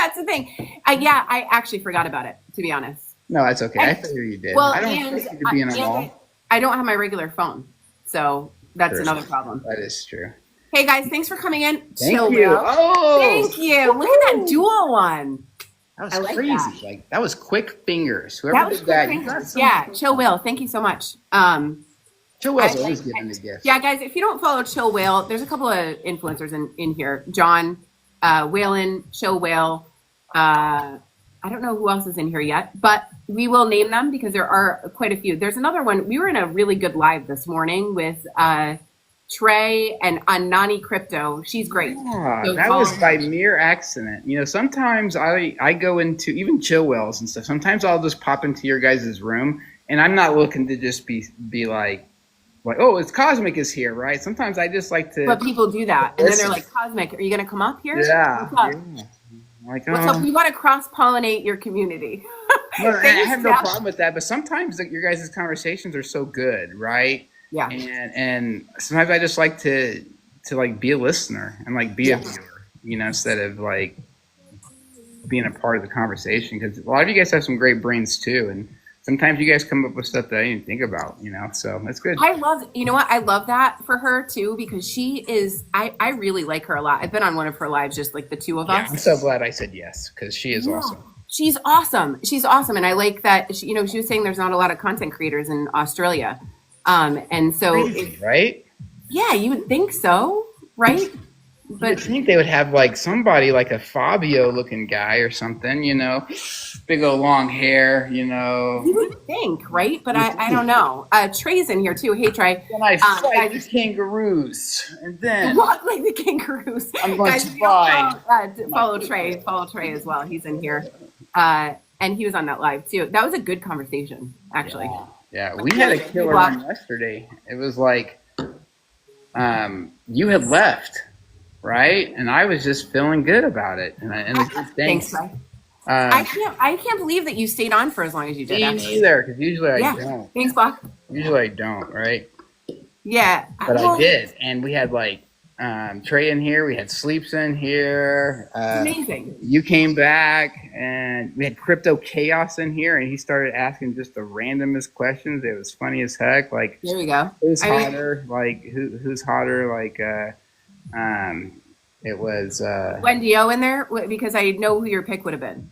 That's the thing. Yeah, I actually forgot about it, to be honest. No, that's okay. I figured you did. Well, I don't expect you to be in a mall. I don't have my regular phone, so that's Sure. another problem. That is true. Hey guys, thanks for coming in. Thank you. Oh, thank you. Look at that dual one. That was crazy. That. Like that was quick fingers. Whoever did that. Yeah, Chill Whale. Thank you so much. Chill Whale's always giving the gift. Yeah, guys, if you don't follow Chill Whale, there's a couple of influencers in here. John, Whalen, Chill Whale. I don't know who else is in here yet, but we will name them because there are quite a few. There's another one. We were in a really good live this morning with Trey and Anani Crypto. She's great. Yeah, so that was by mere accident. You know, sometimes I go into even Chill Whales and stuff. Sometimes I'll just pop into your guys' room, and I'm not looking to just be like, oh, it's Cosmic is here, right? Sometimes I just like to. But people do that, and then they're like, Cosmic, are you going to come up here? Yeah. What's up? We want to cross-pollinate your community. No, I have no problem with that, but sometimes your guys' conversations are so good, right? Yeah. And sometimes I just like to like be a listener and like be a viewer, you know, instead of like being a part of the conversation. Because a lot of you guys have some great brains too, and sometimes you guys come up with stuff that I didn't think about, you know, so that's good. You know what? I love that for her too, because she is, I really like her a lot. I've been on one of her lives, just like the two of us. I'm so glad I said yes, because she is awesome. She's awesome. She's awesome. And I like that, she was saying there's not a lot of content creators in Australia. And so, crazy, right? Yeah, you would think so, right? But I think they would have like somebody like a Fabio looking guy or something, you know, big old long hair, you know. You would think, right? But I don't know. Trey's in here too. Hey, Trey. When I fight the kangaroos, and then walk like the kangaroos. I'm going to buy. Follow Trey. Follow Trey as well. He's in here, and he was on that live too. That was a good conversation, actually. Yeah, we had a killer one yesterday. It was like, you had left. Right, and I was just feeling good about it, and thanks. I can't believe that you stayed on for as long as you did. Me neither, because usually I don't. Thanks, Block. Usually I don't, right? Yeah, but I did, and we had like Trey in here, we had Sleeps in here. Amazing. You came back, and we had Crypto Chaos in here, and he started asking just the randomest questions. It was funny as heck. Like, there we go. Who's hotter? Like, who's hotter? Like, it was Wendy O in there, because I know who your pick would have been.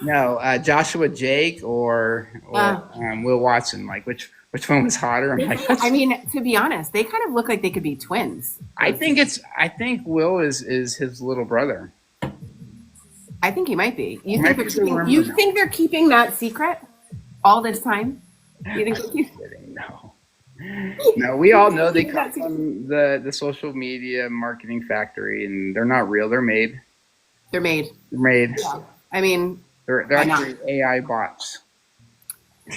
No, Joshua Jake or Will Watson. Like which one was hotter? I mean, to be honest, they kind of look like they could be twins. I think Will is his little brother. I think he might be. You think they're keeping that secret all this time? You think they're keeping? No, we all know they come from the social media marketing factory, and they're not real. They're made. They're made. Yeah. I mean, they're actually AI bots.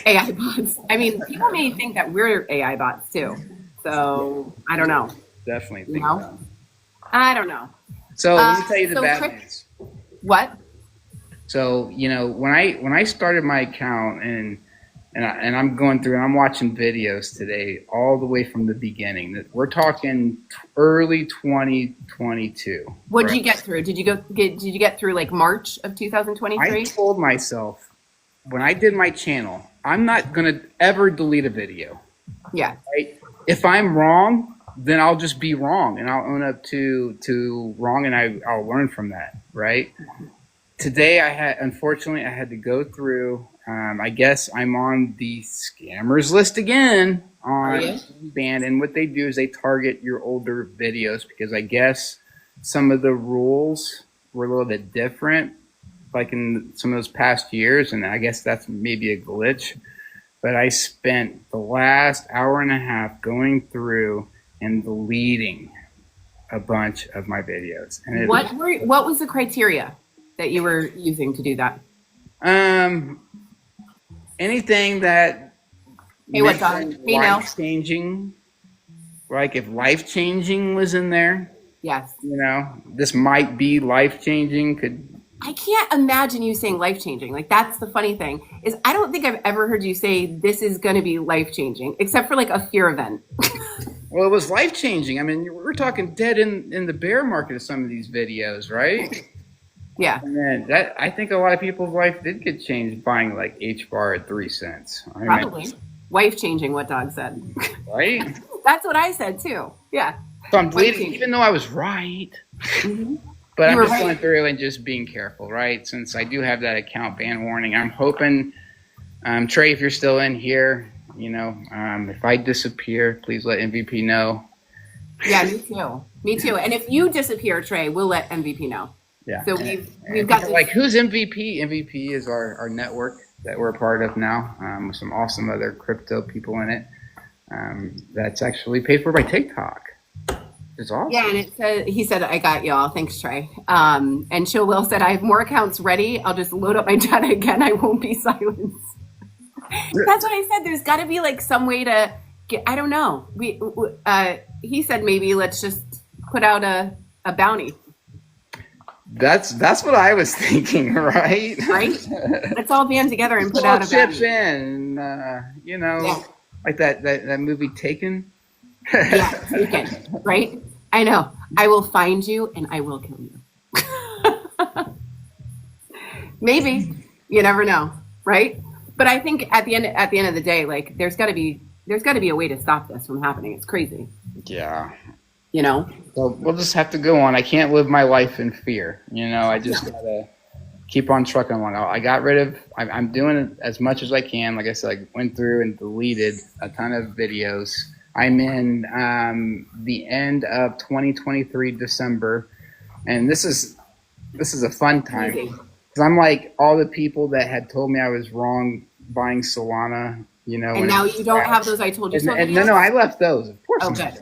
AI bots. I mean, people may think that we're AI bots too. So I don't know. Definitely think so. I don't know. So let me tell you the bad news. What? So when I started my account and I'm going through and I'm watching videos today all the way from the beginning. We're talking early 2022. What did you get through? Did you get through like March of 2023? I told myself when I did my channel, I'm not going to ever delete a video. Yeah. Right? If I'm wrong, then I'll just be wrong and I'll own up to wrong and I'll learn from that, right? Today unfortunately I had to go through I guess I'm on the scammers list again on band, and what they do is they target your older videos because I guess some of the rules were a little bit different, like in some of those past years, and I guess that's maybe a glitch. But I spent the last hour and a half going through and deleting a bunch of my videos. And what was the criteria that you were using to do that? Anything that life changing, like if life changing was in there. Yes. This might be life changing. I can't imagine you saying life changing. Like that's the funny thing is I don't think I've ever heard you say this is going to be life changing, except for like a fear event. Well, it was life changing. I mean, we're talking dead in the bear market of some of these videos, right? Yeah, And then I think a lot of people's life did get changed buying like H bar at 3 cents. I mean, probably. Wife changing, what Dog said. right? That's what I said too. Yeah. So I'm Wife bleeding, changing. even though I was right. Mhm. But You I'm were just right. going through and just being careful, right? Since I do have that account ban warning, I'm hoping, Trey, if you're still in here, if I disappear, please let MVP know. Yeah, me too. Me too. And if you disappear, Trey, we'll let MVP know. Yeah. So And we've got people this. like, who's MVP? MVP is our network that we're a part of now, with some awesome other crypto people in it. That's actually paid for by TikTok. It's awesome. Yeah, and he said, I got y'all. Thanks, Trey. And Chill Will said, I have more accounts ready. I'll just load up my data again. I won't be silenced. That's what I said. There's got to be like some way to get, I don't know. He said, maybe let's just put out a bounty. That's what I was thinking, right? Right? Let's all band together and put all out a chips bounty. in, Yeah. like that movie Taken. Yeah, Taken, right? I know. I will find you and I will kill you. Maybe. You never know, right? But I think at the end of the day, like there's got to be a way to stop this from happening. It's crazy. Yeah. So we'll just have to go on. I can't live my life in fear. I just gotta keep on trucking along. I got rid of. I'm doing it as much as I can. Like I said, I went through and deleted a ton of videos. I'm in the end of 2023 December, and this is a fun time because I'm like all the people that had told me I was wrong buying Solana. And now you don't have those I told you so videos? No, I left those. Of course. Oh, good.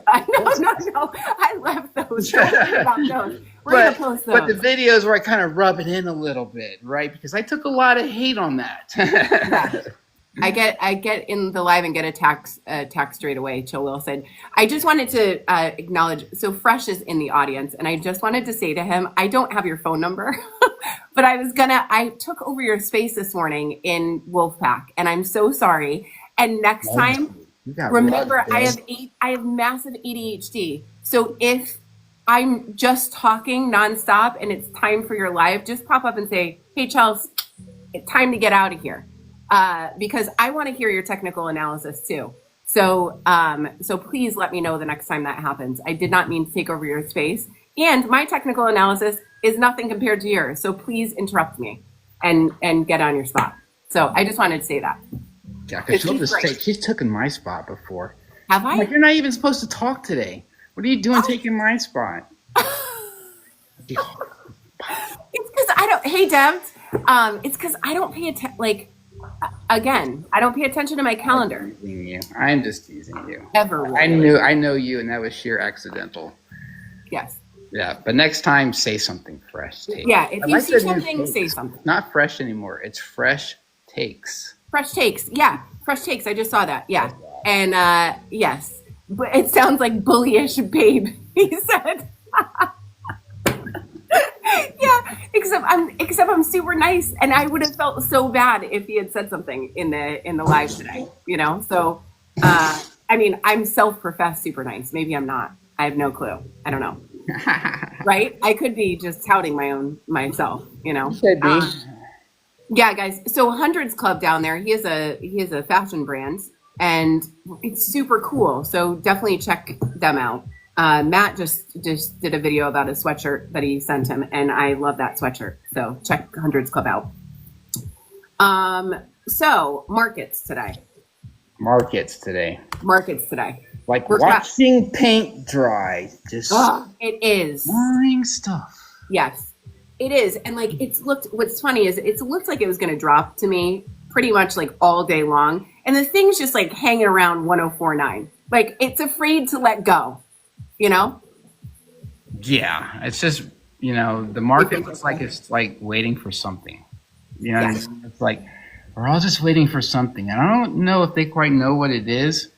No. I left those. Don't worry about those. We're going to post those. But the videos where I kind of rub it in a little bit, right? Because I took a lot of hate on that. Yeah. I get in the live and get attacked straight away. Chill Will said, I just wanted to acknowledge, so Fresh is in the audience, and I just wanted to say to him, I don't have your phone number, but I took over your space this morning in Wolfpack, and I'm so sorry. And next time, remember, I have massive ADHD. So if I'm just talking nonstop and it's time for your live, just pop up and say, hey, Charles, it's time to get out of here. Because I want to hear your technical analysis too. So please let me know the next time that happens. I did not mean to take over your space, and my technical analysis is nothing compared to yours. So please interrupt me and get on your spot. So I just wanted to say that. Yeah, because she's taken my spot before. Have I? Like, you're not even supposed to talk today. What are you doing taking my spot? It's because I don't. Hey, Dev. It's because I don't pay attention. Like, again, I don't pay attention to my calendar. I'm just teasing you. Ever. Really. I know you, and that was sheer accidental. Yes. Yeah, but next time, say something fresh. Yeah, if you see something, say something. Not fresh anymore. It's fresh takes. Fresh takes. Yeah, fresh takes. I just saw that. Yeah. And yes, but it sounds like bullyish, babe. He said. Yeah, except I'm super nice, and I would have felt so bad if he had said something in the live today. So I mean, I'm self-professed super nice. Maybe I'm not. I have no clue. I don't know. Right? I could be just touting myself. Should be. Yeah, guys. So Hundreds Club down there, he has a fashion brand, and it's super cool. So definitely check them out. Matt just did a video about a sweatshirt that he sent him, and I love that sweatshirt. So check Hundreds Club out. So markets today. Like watching paint dry. It is boring stuff. Yes. It is. And like what's funny is it looked like it was going to drop to me pretty much like all day long. And the thing's just like hanging around 104.9. Like it's afraid to let go, Yeah. It's just, the market looks like it's like waiting for something. Yes. It's like we're all just waiting for something. And I don't know if they quite know what it is.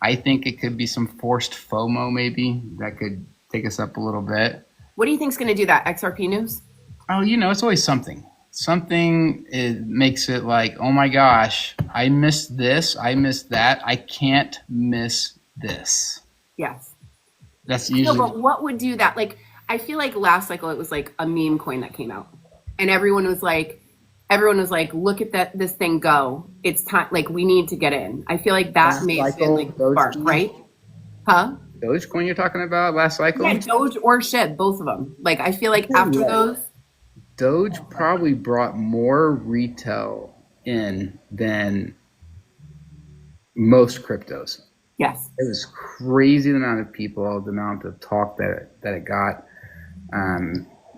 I think it could be some forced FOMO maybe that could take us up a little bit. What do you think's going to do that? XRP news? Oh, it's always something. Something makes it like, oh my gosh, I missed this, I missed that, I can't miss this. Yes. That's usually. No, but what would do that? Like, I feel like last cycle it was like a meme coin that came out. and everyone was like, look at this thing go. It's time. Like, we need to get in. I feel like that Last may have been cycle, like the spark, right? Huh? Dogecoin you're talking about last cycle? Yeah, Doge or SHIB, both of them. Like, I feel like after those, Doge probably brought more retail in than most cryptos. yes. It was crazy the amount of people, the amount of talk that it got.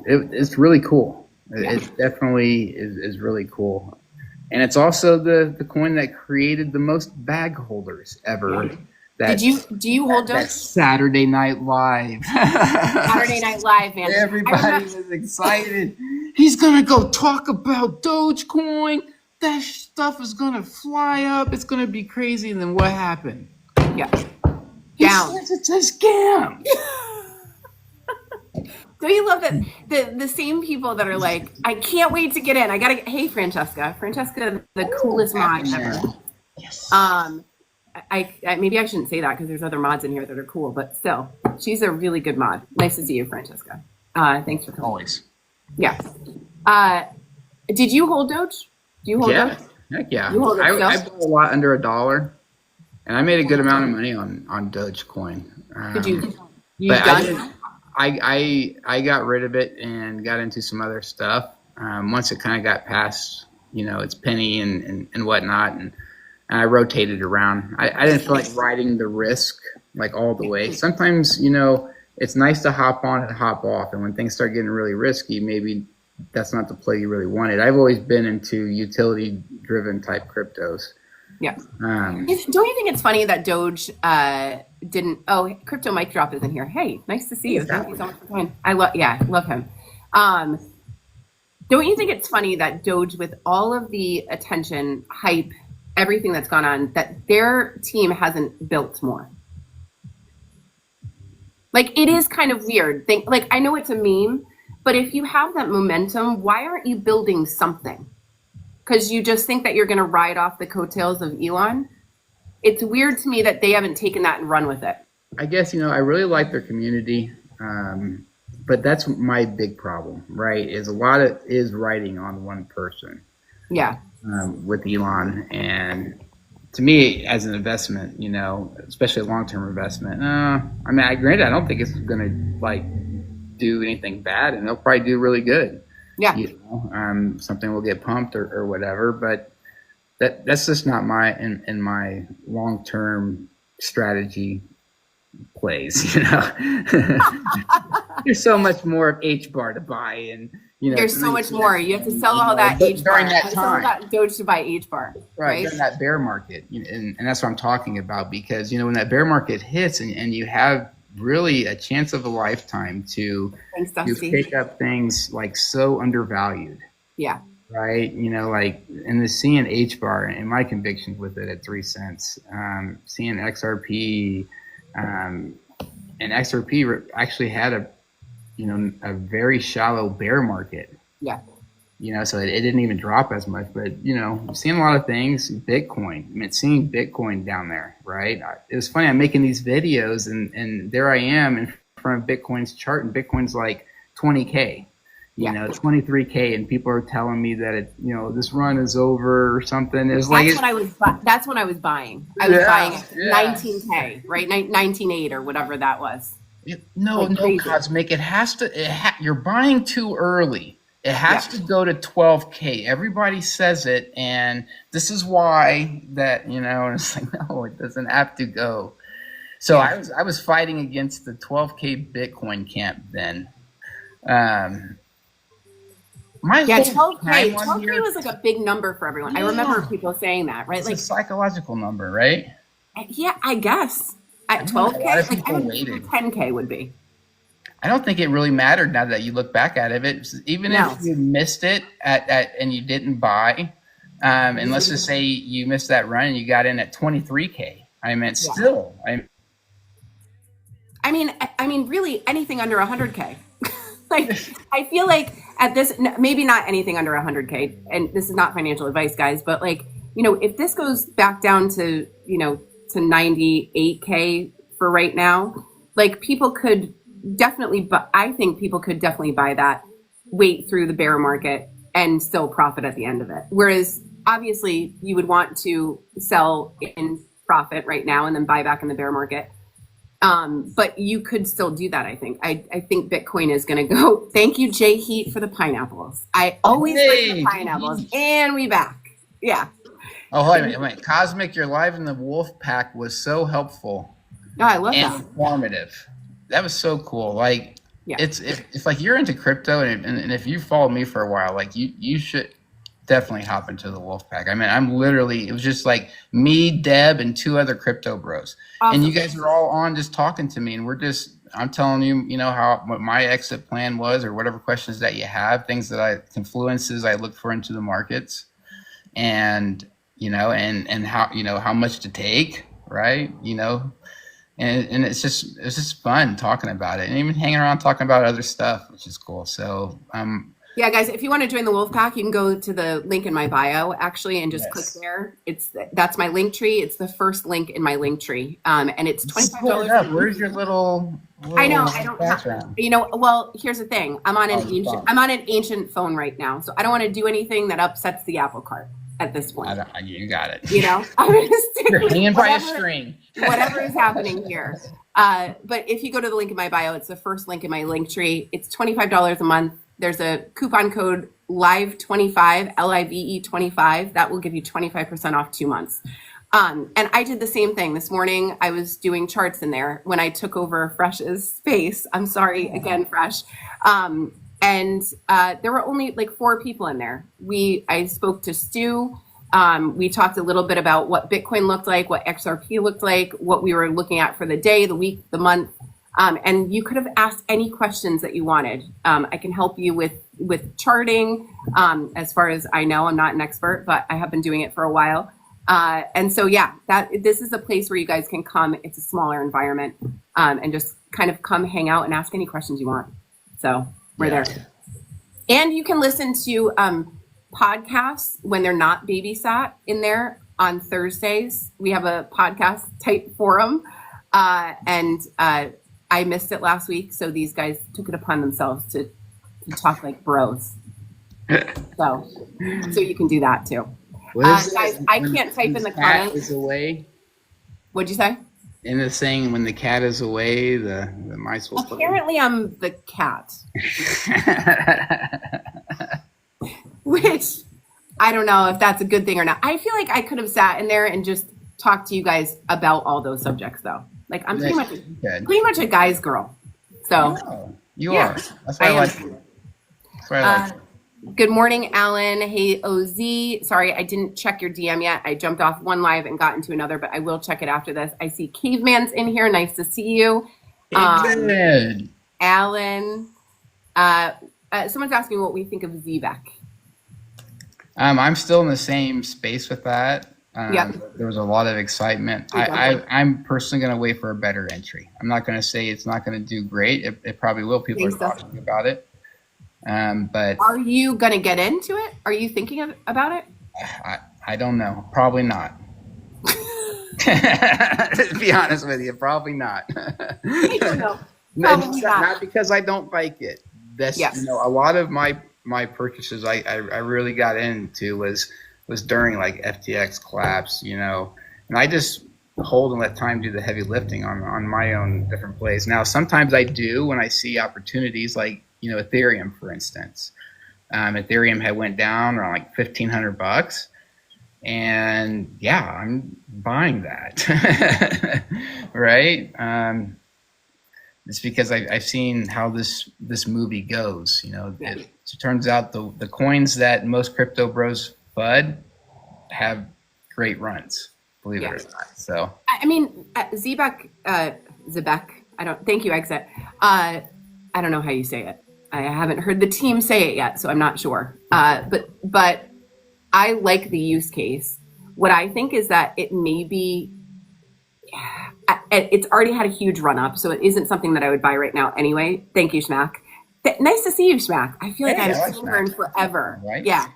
It's really cool. It definitely is really cool. And it's also the coin that created the most bag holders ever. Yeah. Do you hold Doge? Saturday Night Live. Saturday Night Live, man. Everybody was excited. He's gonna go talk about Dogecoin. That stuff is gonna fly up. It's gonna be crazy. And then what happened? Yeah. He Down. says it's a scam. Don't you love that the same people that are like, I can't wait to get in. Hey, Francesca, the coolest mod ever. Yes. I maybe I shouldn't say that because there's other mods in here that are cool, but still, she's a really good mod. Nice to see you, Francesca. Thanks for coming. Always. Yeah. Did you hold Doge? Do you hold Doge? Heck yeah. You hold it I still? bought a lot under $1, and I made a good amount of money on Dogecoin. Did you But done? I got rid of it and got into some other stuff. Once it kind of got past, its penny and whatnot, and I rotated around. I didn't feel like riding the risk like all the way. Sometimes, it's nice to hop on and hop off. And when things start getting really risky, maybe that's not the play you really wanted. I've always been into utility driven type cryptos. Yeah. Don't you think it's funny that Doge didn't? Oh, Crypto Mic Drop is in here. Hey, nice to see you. Thank you so much for coming. I love him. Don't you think it's funny that Doge, with all of the attention, hype, everything that's gone on, that their team hasn't built more? Like, it is kind of weird. Like, I know it's a meme, but if you have that momentum, why aren't you building something? Because you just think that you're going to ride off the coattails of Elon. It's weird to me that they haven't taken that and run with it. I guess, I really like their community. But that's my big problem, right? Is a lot of is riding on one person. Yeah. With Elon. And to me, as an investment, especially a long-term investment, granted, I don't think it's going to do anything bad, and they'll probably do really good. Yeah. Something will get pumped or whatever, but that's just not in my long-term strategy plays. There's so much more of H bar to buy, and there's so much more. You have to sell all that H bar during that time. Sell that Doge to buy H bar, right? During that bear market, and that's what I'm talking about, because when that bear market hits and you have really a chance of a lifetime to pick up things like so undervalued. Yeah. Right. Like in the seeing H bar and my convictions with it at 3 cents, seeing XRP, and XRP actually had a very shallow bear market. Yeah. So it didn't even drop as much, but seeing a lot of things. Bitcoin, seeing Bitcoin down there, right? It was funny. I'm making these videos, and there I am in front of Bitcoin's chart, and Bitcoin's like 20K, 23K, and people are telling me that this run is over or something. It's like that's when I was buying. I was buying 19K, right? 19.8 or whatever that was. No, Cosmic. It has to. You're buying too early. It has to go to 12K. Everybody says it, and this is why that, it's like, no, it doesn't have to go. So I was fighting against the 12K Bitcoin camp then. 12K was like a big number for everyone. I remember people saying that, right? It's like a psychological number, right? Yeah, I guess. At 12K, like 10K would be. I don't think it really mattered now that you look back at it. Even if you missed it and you didn't buy, and let's just say you missed that run and you got in at 23K. Still. I mean, really anything under 100K. Like, I feel like at this, maybe not anything under 100K, and this is not financial advice, guys, but like, if this goes back down to, to 98K for right now, like people could definitely, but I think people could definitely buy that wait through the bear market and still profit at the end of it. Whereas obviously you would want to sell in profit right now and then buy back in the bear market. But you could still do that, I think. I think Bitcoin is going to go. Thank you, Jay Heat, for the pineapples. I always like the pineapples. And we back. Yeah. Oh, wait a minute. Cosmic, your live in the wolf pack was so helpful. No, I love and that. Informative. That was so cool. Like, yeah. It's if like you're into crypto and if you followed me for a while, like you should definitely hop into the wolf pack. I mean, it was just like me, Deb, and 2 other crypto bros. Awesome. And you guys are all on just talking to me, and I'm telling you, what my exit plan was, or whatever questions that you have, things that confluences I look for into the markets, and and how much to take, right? And it's just fun talking about it, and even hanging around talking about other stuff, which is cool. So yeah, guys, if you want to join the Wolfpack, you can go to the link in my bio, actually, and just click there. That's my link tree. It's the first link in my link tree, and it's $25. Where's your little I know. I don't have. Well, here's the thing. I'm on an ancient phone right now, so I don't want to do anything that upsets the apple cart at this point. You got it. I'm going to stick You're hanging by a string. Whatever is happening here. But if you go to the link in my bio, it's the first link in my link tree. It's $25 a month. There's a coupon code LIVE25, LIVE 25. That will give you 25% off 2 months. And I did the same thing this morning. I was doing charts in there when I took over Fresh's space. I'm sorry again, Fresh. And there were only like 4 people in there. I spoke to Stu. We talked a little bit about what Bitcoin looked like, what XRP looked like, what we were looking at for the day, the week, the month. And you could have asked any questions that you wanted. I can help you with charting. As far as I know, I'm not an expert, but I have been doing it for a while. And so, yeah, this is a place where you guys can come. It's a smaller environment, and just kind of come hang out and ask any questions you want. So we're there. And you can listen to podcasts when they're not babysat in there on Thursdays. We have a podcast type forum, and I missed it last week, so these guys took it upon themselves to talk like bros. So you can do that too. Guys, I can't type in the comments. Is away. What'd you say? In the saying, when the cat is away, the mice will. Apparently, I'm the cat. Which I don't know if that's a good thing or not. I feel like I could have sat in there and just talked to you guys about all those subjects, though. Like I'm pretty much a guy's girl. So you are. That's why I like you. That's why I like you. Good morning, Alan. Hey, OZ. Sorry, I didn't check your DM yet. I jumped off one live and got into another, but I will check it after this. I see Caveman's in here. Nice to see you. Good. Alan. Someone's asking what we think of ZBEC. I'm still in the same space with that. There was a lot of excitement. I'm personally going to wait for a better entry. I'm not going to say it's not going to do great. It probably will. People are talking about it. But are you going to get into it? Are you thinking about it? I don't know. Probably not. To be honest with you, probably not. I don't know. Probably not because I don't like it. That's a lot of my purchases I really got into was during like FTX collapse, and I just hold and let time do the heavy lifting on my own different plays. Now, sometimes I do when I see opportunities like, Ethereum, for instance. Ethereum had went down around like $1,500, and I'm buying that, right? It's because I've seen how this movie goes. It turns out the coins that most crypto bros FUD have great runs, believe it or not. So I mean, ZBEC, thank you, Exit. I don't know how you say it. I haven't heard the team say it yet, so I'm not sure. But I like the use case. What I think is that it may be, it's already had a huge run up, so it isn't something that I would buy right now anyway. Thank you, Schmack. Nice to see you, Schmack. I feel like I've seen her in forever. Right? Yeah.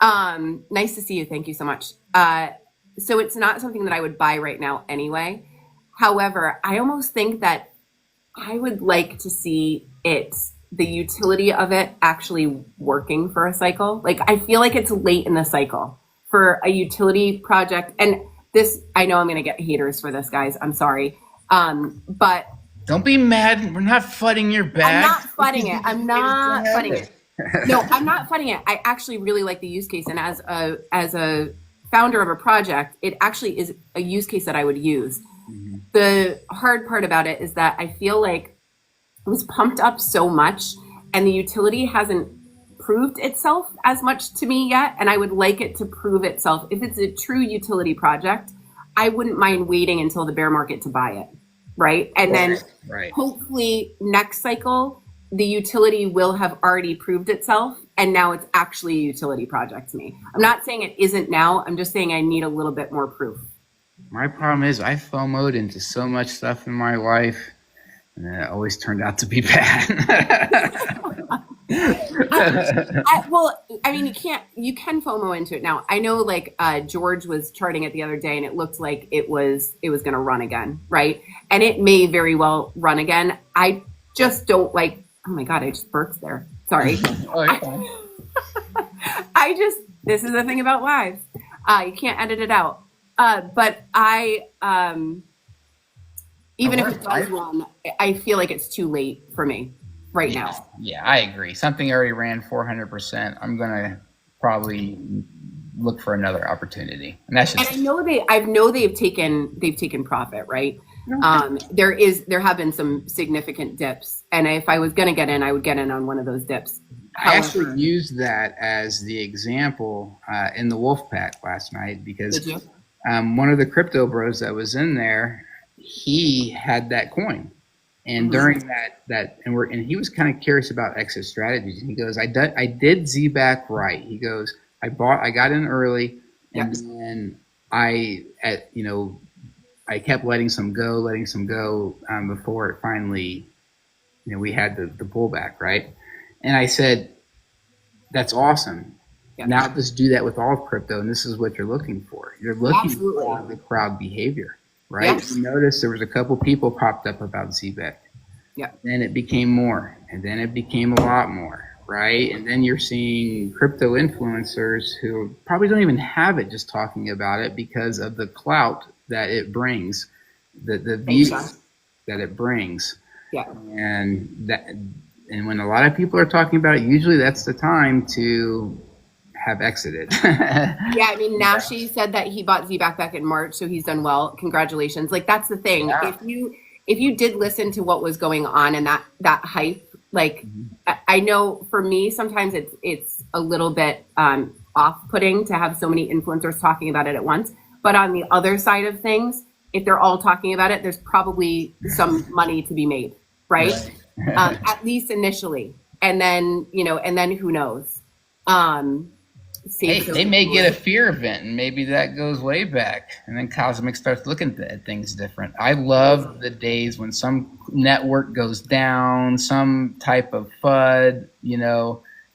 Nice to see you. Thank you so much. So it's not something that I would buy right now anyway. However, I almost think that I would like to see it the utility of it actually working for a cycle. Like, I feel like it's late in the cycle for a utility project. And this, I know I'm going to get haters for this, guys. I'm sorry. But don't be mad. We're not flooding your bag. I'm not flooding it. I'm not flooding it. No, I'm not flooding it. I actually really like the use case. And as a founder of a project, it actually is a use case that I would use. Mm-hmm. The hard part about it is that I feel like it was pumped up so much and the utility hasn't proved itself as much to me yet. And I would like it to prove itself. If it's a true utility project, I wouldn't mind waiting until the bear market to buy it. Right. And then hopefully next cycle, the utility will have already proved itself. And now it's actually a utility project to me. I'm not saying it isn't now. I'm just saying I need a little bit more proof. My problem is I FOMO'd into so much stuff in my life, and then it always turned out to be bad. Well, I mean, you can FOMO into it now. I know like George was charting it the other day and it looked like it was going to run again. Right. And it may very well run again. I just don't like, oh my God, I just burped there. Sorry. Oh, you're fine. This is the thing about lives. You can't edit it out. But even if it does run, I feel like it's too late for me right now. Yeah, I agree. Something already ran 400%. I'm going to probably look for another opportunity. And that's just. And I know they've taken profit, right? There have been some significant dips, and if I was going to get in, I would get in on one of those dips. I actually used that as the example in the Wolf Pack last night because one of the crypto bros that was in there, he had that coin, and during that, and he was kind of curious about exit strategies. And he goes, "I did ZBack right." He goes, "I got in early, and then I kept letting some go before it finally, we had the pullback, right?" And I said, "That's awesome. Yeah. Now just do that with all crypto, and this is what you're looking for. You're looking for the crowd behavior, right?" Yes. You notice there was a couple people popped up about ZBack. Yeah. Then it became more, and then it became a lot more, right? And then you're seeing crypto influencers who probably don't even have it just talking about it because of the clout that it brings, the views that it brings. Yeah. And when a lot of people are talking about it, usually that's the time to have exited. Yeah, I mean, Nashi said that he bought ZBack back in March, so he's done well. Congratulations. Like, that's the thing. Yeah. If you did listen to what was going on and that hype, like, I know for me, sometimes it's a little bit off-putting to have so many influencers talking about it at once. But on the other side of things, if they're all talking about it, there's probably some money to be made, right? At least initially. And then, who knows? They may get a fear event, and maybe that goes way back. And then Cosmic starts looking at things different. I love the days when some network goes down, some type of FUD,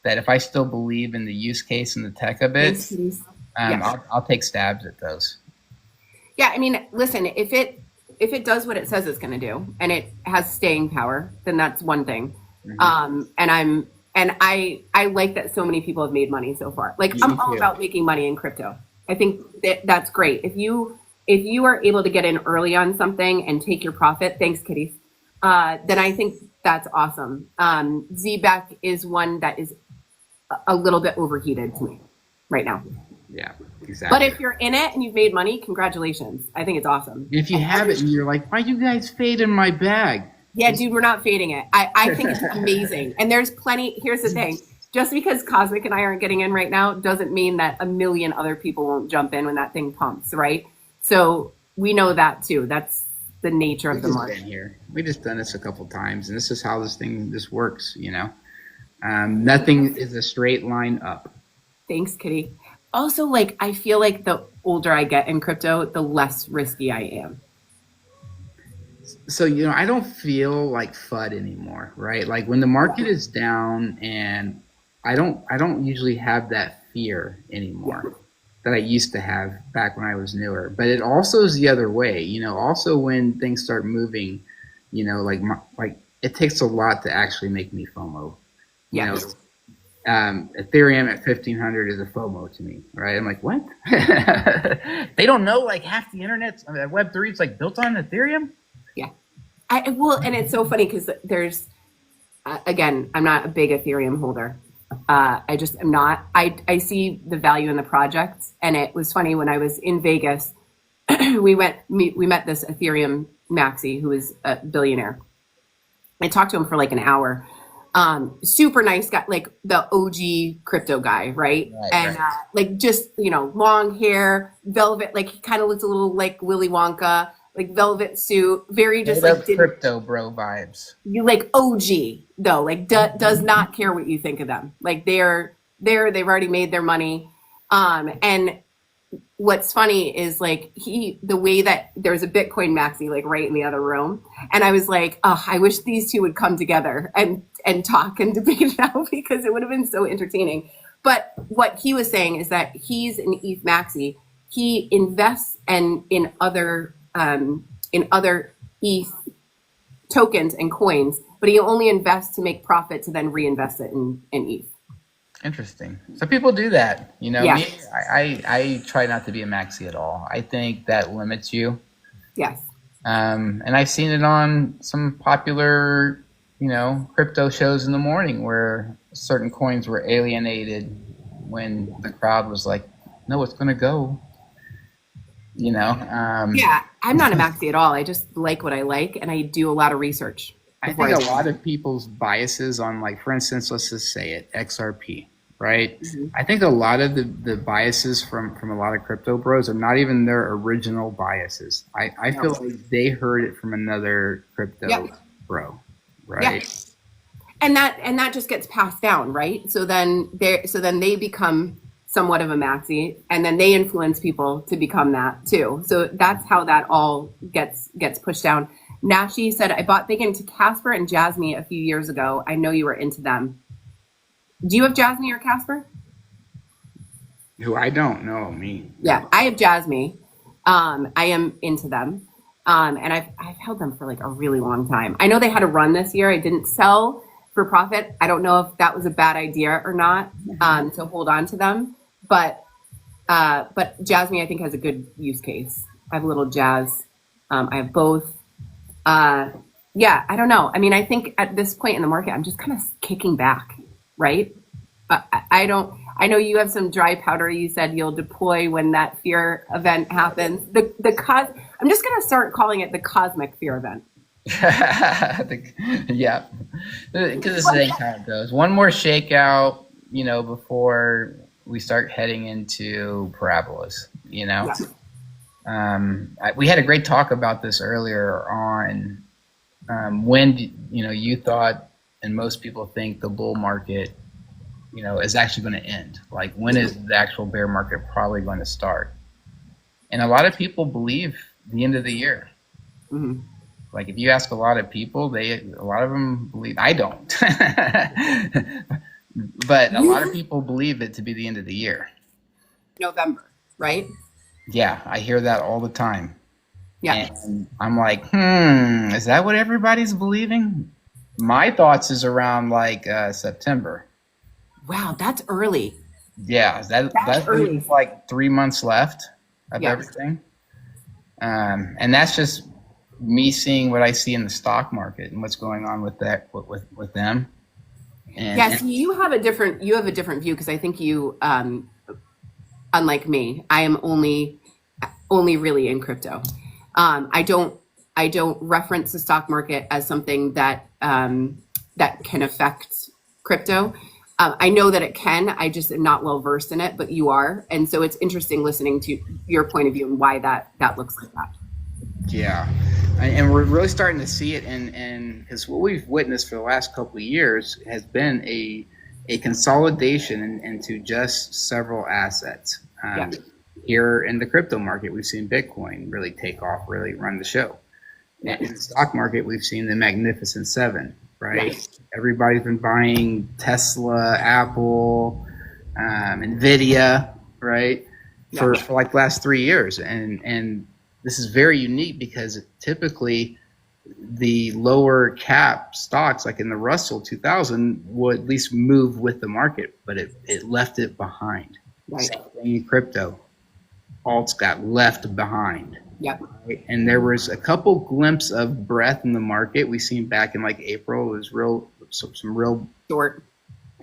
that if I still believe in the use case and the tech of it, I'll take stabs at those. Yeah, I mean, listen, if it does what it says it's going to do and it has staying power, then that's one thing. And I like that so many people have made money so far. Like, I'm all about making money in crypto. I think that's great. If you are able to get in early on something and take your profit, thanks, kitties, then I think that's awesome. ZBack is one that is a little bit overheated to me right now. Yeah, exactly. But if you're in it and you've made money, congratulations. I think it's awesome. If you have it and you're like, why you guys fade in my bag? Yeah, dude, we're not fading it. I think it's amazing. And there's plenty. Here's the thing. Just because Cosmic and I aren't getting in right now doesn't mean that a million other people won't jump in when that thing pumps, right? So we know that too. That's the nature of the market. Here. We just done this a couple times, and this is how this works, Nothing is a straight line up. Thanks, Kitty. Also, like, I feel like the older I get in crypto, the less risky I am. So, I don't feel like FUD anymore, right? Like when the market is down, and I don't usually have that fear anymore that I used to have back when I was newer. But it also is the other way, also when things start moving, like it takes a lot to actually make me FOMO. You know, Yes. Ethereum at 1,500 is a FOMO to me, right? I'm like, what? They don't know like half the internet, Web3 is like built on Ethereum. Yeah. And it's so funny because there's, again, I'm not a big Ethereum holder. I just am not. I see the value in the project, and it was funny when I was in Vegas. we met this Ethereum maxi who is a billionaire. I talked to him for like an hour. Super nice guy, like the OG crypto guy, right? And like just long hair, velvet, like he kind of looks a little like Willy Wonka, like velvet suit, very just like crypto bro vibes. You like OG though, like does not care what you think of them. Like they've already made their money. And what's funny is like the way that there's a Bitcoin maxi like right in the other room, and I was like, oh, I wish these two would come together and talk and debate it out because it would have been so entertaining. But what he was saying is that he's an ETH maxi. He invests in other ETH tokens and coins, but he only invests to make profit to then reinvest it in ETH. Interesting. So people do that, Yeah. Me, I try not to be a maxi at all. I think that limits you. Yes. And I've seen it on some popular, crypto shows in the morning where certain coins were alienated when the crowd was like, no, it's going to go, Yeah, I'm not a maxi at all. I just like what I like, and I do a lot of research. I think a lot of people's biases on, like, for instance, let's just say it, XRP, right? Mm-hmm. I think a lot of the biases from a lot of crypto bros are not even their original biases. I feel like they heard it from another crypto bro, right? Yeah. And that just gets passed down, right? So then they become somewhat of a maxi, and then they influence people to become that too. So that's how that all gets pushed down. Nashi said, I bought big into Casper and Jasmy a few years ago. I know you were into them. Do you have Jasmy or Casper? Who I don't know, me. Yeah, I have Jasmy. I am into them. And I've held them for like a really long time. I know they had a run this year. I didn't sell for profit. I don't know if that was a bad idea or not, to hold on to them. But Jasmy, I think, has a good use case. I have a little Jazz. I have both. Yeah, I don't know. I mean, I think at this point in the market, I'm just kind of kicking back, right? I know you have some dry powder. You said you'll deploy when that fear event happens. I'm just going to start calling it the cosmic fear event. Yeah, because this is how it goes. One more shakeout, before we start heading into parabolas, Yeah. We had a great talk about this earlier on when you thought, and most people think, the bull market is actually going to end. Like, when is the actual bear market probably going to start? And a lot of people believe the end of the year. Mm-hmm. Like, if you ask a lot of people, a lot of them believe. I don't, but a lot of people believe it to be the end of the year. November, right? Yeah, I hear that all the time. Yeah. And I'm like, is that what everybody's believing? My thoughts is around like September. Wow, that's early. Yeah, that's early. Like 3 months left of everything. And that's just me seeing what I see in the stock market and what's going on with that with them. And you have a different view, because I think you, unlike me, I am only really in crypto. I don't reference the stock market as something that can affect crypto. I know that it can. I just am not well versed in it, but you are, and so it's interesting listening to your point of view and why that looks like that. Yeah, and we're really starting to see it, and because what we've witnessed for the last couple of years has been a consolidation into just several assets. Here in the crypto market, we've seen Bitcoin really take off, really run the show. In the stock market, we've seen the Magnificent Seven, right? Yes. Everybody's been buying Tesla, Apple, Nvidia, right? For like the last 3 years. And this is very unique because typically the lower cap stocks, like in the Russell 2000, would at least move with the market, but it left it behind. Right. Same thing in crypto. Alts got left behind. Yep. Right? And there was a couple glimpses of breath in the market. We seen back in like April. It was some real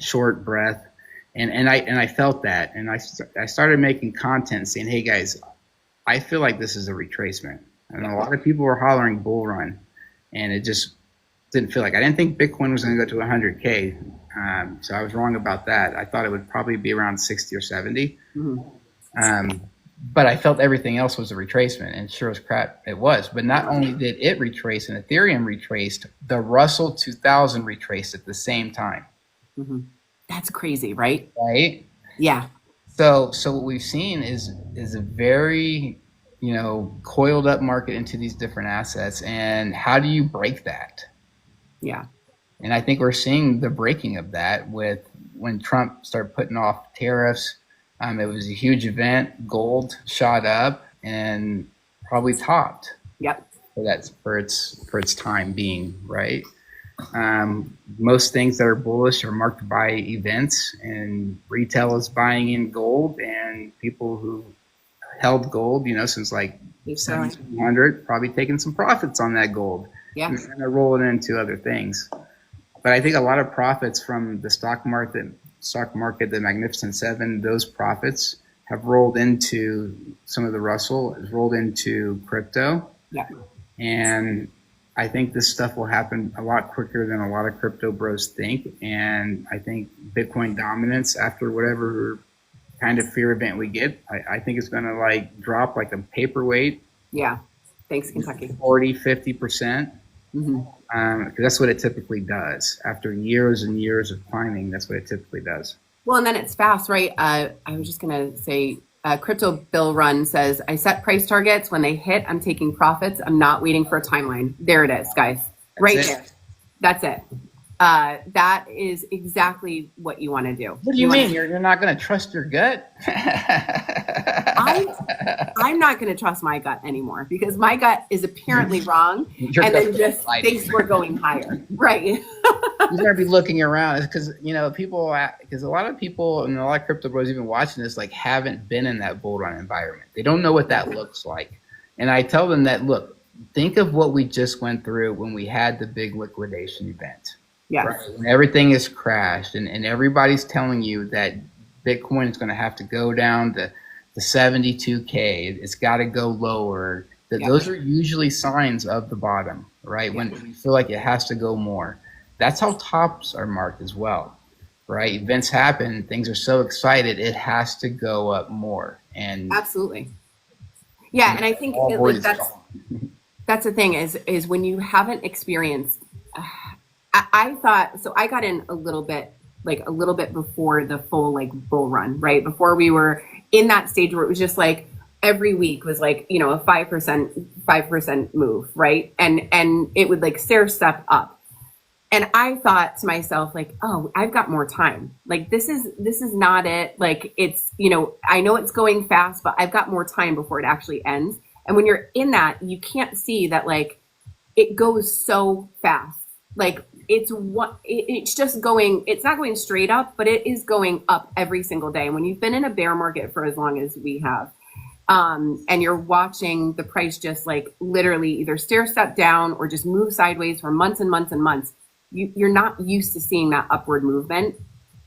short breath. And I felt that. And I started making content saying, hey guys, I feel like this is a retracement. And a lot of people were hollering bull run. And it just didn't feel like, I didn't think Bitcoin was going to go to 100K. So I was wrong about that. I thought it would probably be around 60 or 70. But I felt everything else was a retracement, and sure as crap it was. But not only did it retrace and Ethereum retraced, the Russell 2000 retraced at the same time. That's crazy, right? Right? Yeah. So what we've seen is a very, coiled up market into these different assets. And how do you break that? Yeah. And I think we're seeing the breaking of that with when Trump started putting off tariffs. It was a huge event. Gold shot up and probably topped. Yep. For its time being, right? Most things that are bullish are marked by events, and retail is buying in gold, and people who held gold, since like 1700, probably taking some profits on that gold. Yeah. And they're rolling into other things. But I think a lot of profits from the stock market, the Magnificent Seven, those profits have rolled into some of the Russell, has rolled into crypto. Yeah. And I think this stuff will happen a lot quicker than a lot of crypto bros think. And I think Bitcoin dominance, after whatever kind of fear event we get, I think it's going to like drop like a paperweight. Yeah. Thanks, Kentucky. 40, 50%. Because that's what it typically does. After years and years of climbing, that's what it typically does. Well, and then it's fast, right? I was just going to say, Crypto Bill Run says, I set price targets. When they hit, I'm taking profits. I'm not waiting for a timeline. There it is, guys. There. That's it. That is exactly what you want to do. What do you mean? You're not going to trust your gut? I'm not going to trust my gut anymore because my gut is apparently wrong and then just thinks we're going higher. Right. You're going to be looking around because, because a lot of people and a lot of crypto bros even watching this, like haven't been in that bull run environment. They don't know what that looks like. And I tell them that, look, think of what we just went through when we had the big liquidation event. Yes. Right? When everything is crashed and everybody's telling you that Bitcoin is going to have to go down to 72K. It's got to go lower. Those are usually signs of the bottom, right? When we feel like it has to go more. That's how tops are marked as well, right? Events happen. Things are so excited. It has to go up more. And absolutely. Yeah. And I think that's the thing is when you haven't experienced, I thought, so I got in a little bit before the full like bull run, right? Before we were in that stage where it was just like every week was like, a 5% move, right? And it would like stair step up. And I thought to myself, like, oh, I've got more time. Like, this is not it. Like, it's, I know it's going fast, but I've got more time before it actually ends. And when you're in that, you can't see that, like, it goes so fast. Like, it's just going, it's not going straight up, but it is going up every single day. And when you've been in a bear market for as long as we have, and you're watching the price just like literally either stair step down or just move sideways for months and months and months, you're not used to seeing that upward movement,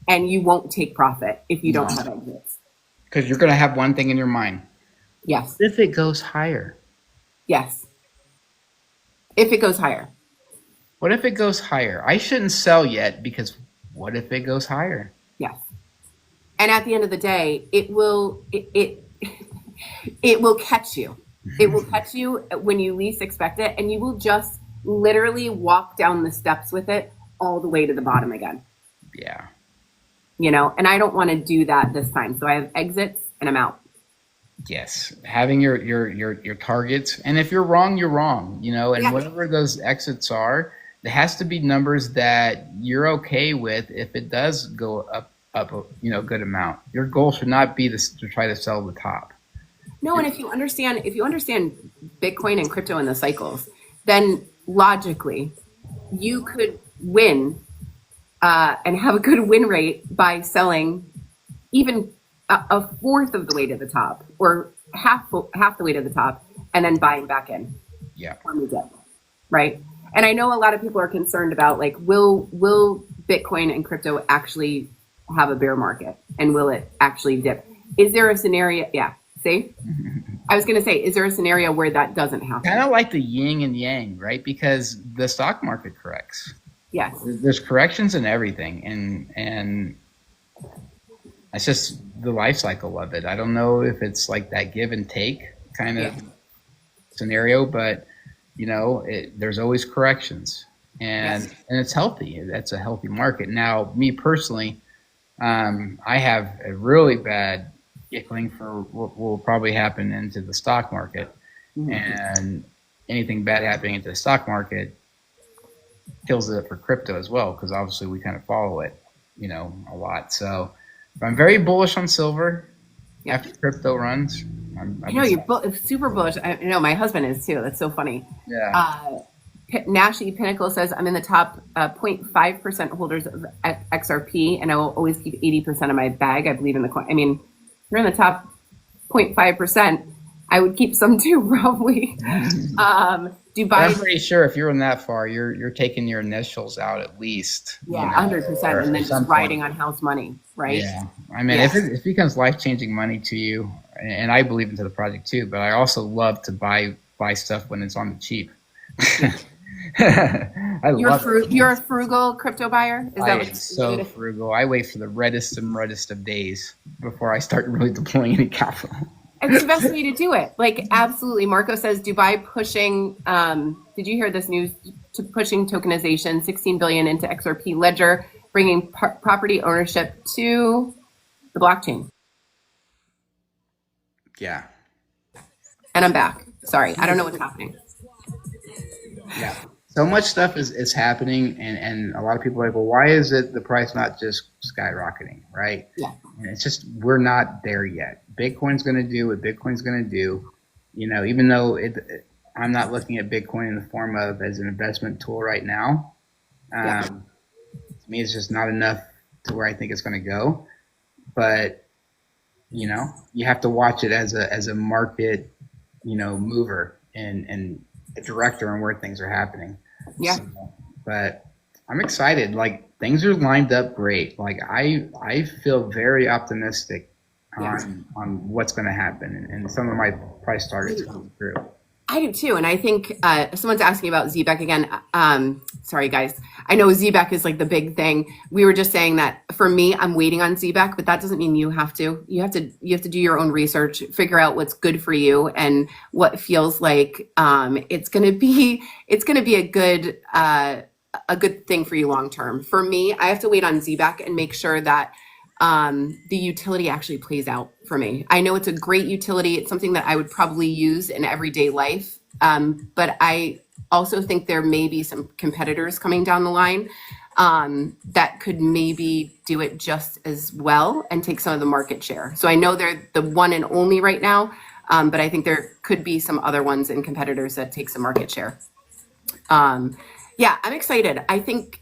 and you won't take profit if you don't have exits. Because you're going to have one thing in your mind. Yes. If it goes higher. Yes. If it goes higher. What if it goes higher? I shouldn't sell yet because what if it goes higher? Yes. And at the end of the day, it will catch you. It will catch you when you least expect it, and you will just literally walk down the steps with it all the way to the bottom again. Yeah. And I don't want to do that this time. So I have exits and I'm out. Yes. Having your targets. And if you're wrong, you're wrong, and whatever those exits are, there has to be numbers that you're okay with if it does go up, a good amount. Your goal should not be to try to sell the top. No, and if you understand Bitcoin and crypto and the cycles, then logically, you could win and have a good win rate by selling even a fourth of the way to the top, or half the way to the top, and then buying back in. Yeah. On the dip, right? And I know a lot of people are concerned about, like, will Bitcoin and crypto actually have a bear market, and will it actually dip? Is there a scenario? Yeah. See, I was going to say, is there a scenario where that doesn't happen? Kind of like the yin and yang, right? Because the stock market corrects. Yes. There's corrections in everything, and it's just the life cycle of it. I don't know if it's like that give and take kind of scenario, but there's always corrections, and it's healthy. That's a healthy market. Now, me personally, I have a really bad inkling for what will probably happen into the stock market, and anything bad happening into the stock market kills it for crypto as well, because obviously we kind of follow it, a lot. So I'm very bullish on silver after crypto runs. I know you're super bullish. I know my husband is too. That's so funny. Yeah. Nashy Pinnacle says, I'm in the top 0.5% holders of XRP, and I will always keep 80% of my bag. I believe in the coin. I mean, if you're in the top 0.5%, I would keep some too, probably. Dubai. I'm pretty sure if you're in that far, you're taking your initials out at least. Yeah, 100%, and then just riding on house money, right? Yeah. I mean, if it becomes life-changing money to you, and I believe into the project too, but I also love to buy stuff when it's on the cheap. You're a frugal crypto buyer? Is that I am so frugal. I wait for the reddest of days before I start really deploying any capital. It's the best way to do it. Like, absolutely. Marco says Dubai pushing, did you hear this news? Pushing tokenization, 16 billion into XRP ledger, bringing property ownership to the blockchain. Yeah. And I'm back. Sorry, I don't know what's happening. Yeah. So much stuff is happening, and a lot of people are like, well, why is it the price not just skyrocketing, right? Yeah. And it's just, we're not there yet. Bitcoin's going to do what Bitcoin's going to do. Even though I'm not looking at Bitcoin in the form of as an investment tool right now. To me, it's just not enough to where I think it's going to go. But, you have to watch it as a market, mover and a director on where things are happening. Yeah. But I'm excited. Like, things are lined up great. Like, I feel very optimistic on what's going to happen, and some of my price targets come through. I do too, and I think someone's asking about ZBEC again. Sorry, guys. I know ZBEC is like the big thing. We were just saying that for me, I'm waiting on ZBEC, but that doesn't mean you have to. You have to do your own research, figure out what's good for you and what feels like it's gonna be a good thing for you long term. For me, I have to wait on ZBEC and make sure that the utility actually plays out for me. I know it's a great utility. It's something that I would probably use in everyday life. But I also think there may be some competitors coming down the line that could maybe do it just as well and take some of the market share. So I know they're the one and only right now, but I think there could be some other ones and competitors that take some market share. Yeah, I'm excited. I think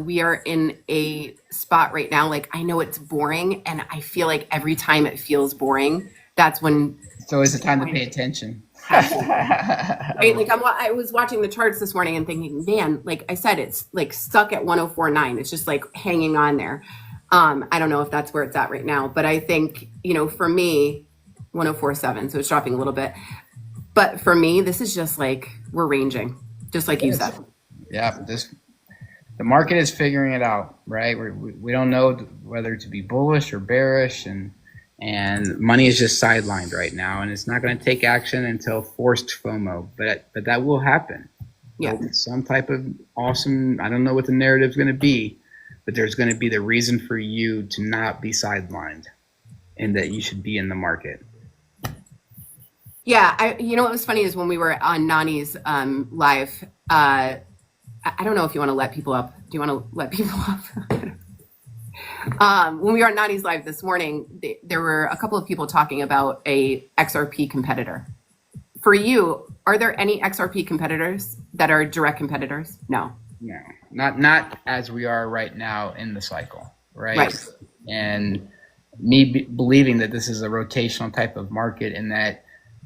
we are in a spot right now. Like, I know it's boring, and I feel like every time it feels boring, that's when it's always the time to pay attention. Right? Like, I was watching the charts this morning and thinking, man, like I said, it's like stuck at 104.9. It's just like hanging on there. I don't know if that's where it's at right now, but I think, for me, 104.7, so it's dropping a little bit. But for me, this is just like, we're ranging, just like you said. Yeah, the market is figuring it out, right? We don't know whether to be bullish or bearish, and money is just sidelined right now, and it's not going to take action until forced FOMO. But that will happen. Yeah, some type of awesome. I don't know what the narrative is going to be, but there's going to be the reason for you to not be sidelined, and that you should be in the market. Yeah, what was funny is when we were on Nani's live. I don't know if you want to let people up. Do you want to let people up? When we were on Nani's live this morning, there were a couple of people talking about a XRP competitor For you, are there any XRP competitors that are direct competitors? No. No, not as we are right now in the cycle, right? Right. And me believing that this is a rotational type of market, and that,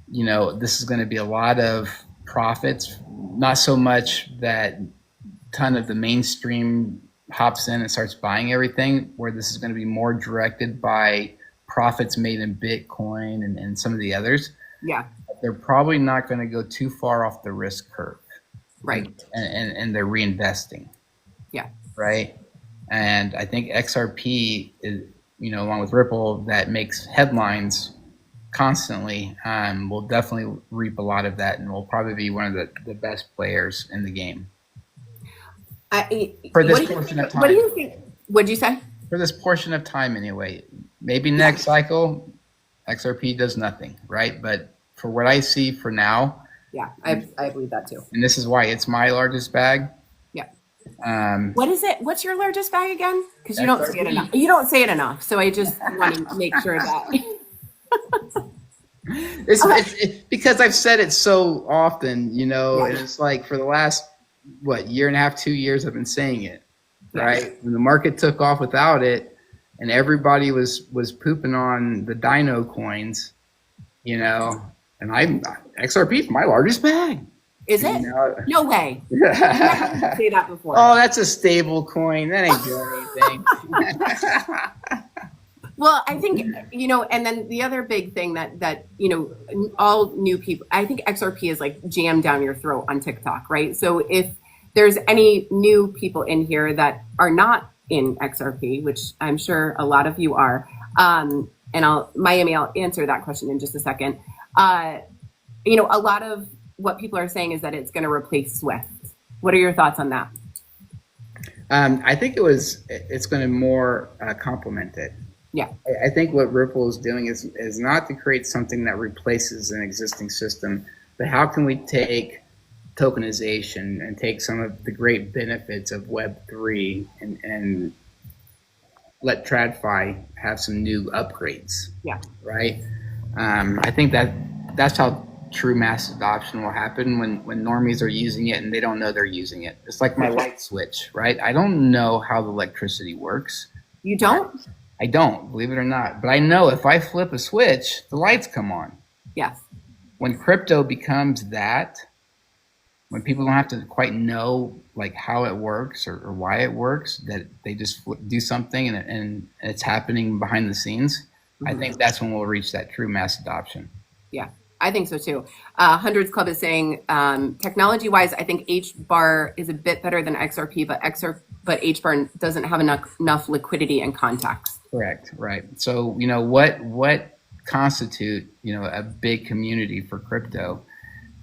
you know, this is going to be a lot of profits, not so much that ton of the mainstream hops in and starts buying everything, where this is going to be more directed by profits made in Bitcoin and some of the others. Yeah. They're probably not going to go too far off the risk curve. Right. And they're reinvesting. Yeah. Right. And I think XRP is, you know, along with Ripple, that makes headlines constantly, will definitely reap a lot of that, and will probably be one of the best players in the game. For this portion of time. What do you think? What'd you say? For this portion of time, anyway. Maybe next cycle, XRP does nothing, right? But for what I see for now, yeah, I believe that too. And this is why it's my largest bag. Yeah. What is it? What's your largest bag again? Because you don't say it enough. You don't say it enough, so I just want to make sure that. It's because I've said it so often, you know, and it's like for the last year and a half, 2 years, I've been saying it, right? When the market took off without it, and everybody was pooping on the Dino coins, you know, and XRP is my largest bag. Is it? You know? No way. I've never heard you say that before. Oh, that's a stable coin. That ain't doing anything. Well, I think, you know, and then the other big thing that, you know, all new people, I think XRP is like jammed down your throat on TikTok, right? So if there's any new people in here that are not in XRP, which I'm sure a lot of you are, and Miami, I'll answer that question in just a second. You know, a lot of what people are saying is that it's going to replace Swift. What are your thoughts on that? I think it's going to more complement it. Yeah. I think what Ripple is doing is not to create something that replaces an existing system, but how can we take tokenization and take some of the great benefits of Web3 and let TradFi have some new upgrades. Yeah. Right. I think that's how true mass adoption will happen, when normies are using it and they don't know they're using it. It's like my light switch, right? I don't know how the electricity works. You don't? I don't, believe it or not. But I know if I flip a switch, the lights come on. Yes. When crypto becomes that, when people don't have to quite know like how it works or why it works, that they just do something and it's happening behind the scenes, I think that's when we'll reach that true mass adoption. Yeah, I think so too. Hundreds Club is saying, technology-wise, I think H-bar is a bit better than XRP, but H-bar doesn't have enough liquidity and context. Correct, right. So, you know, what constitute, you know, a big community for crypto,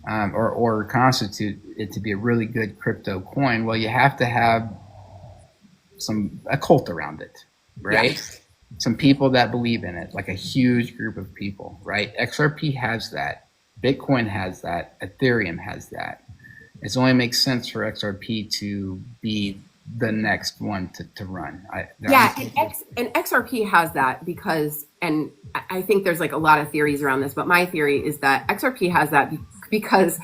or constitute it to be a really good crypto coin? Well, you have to have a cult around it, right? Yes. Some people that believe in it, like a huge group of people, right? XRP has that. Bitcoin has that. Ethereum has that. It only makes sense for XRP to be the next one to run. And XRP has that because, and I think there's like a lot of theories around this, but my theory is that XRP has that because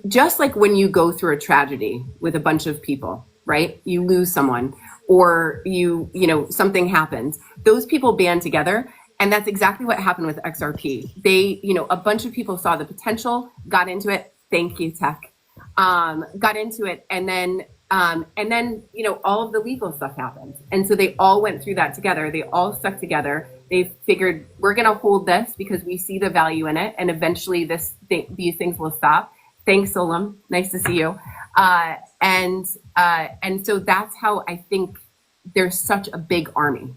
just like when you go through a tragedy with a bunch of people, right? You lose someone, or you know, something happens. Those people band together, and that's exactly what happened with XRP. They, you know, a bunch of people saw the potential, got into it. Thank you, tech. Got into it, and then, you know, all of the legal stuff happened, and so they all went through that together. They all stuck together. They figured, we're going to hold this because we see the value in it, and eventually these things will stop. Thanks, Solom. Nice to see you. And so that's how I think there's such a big army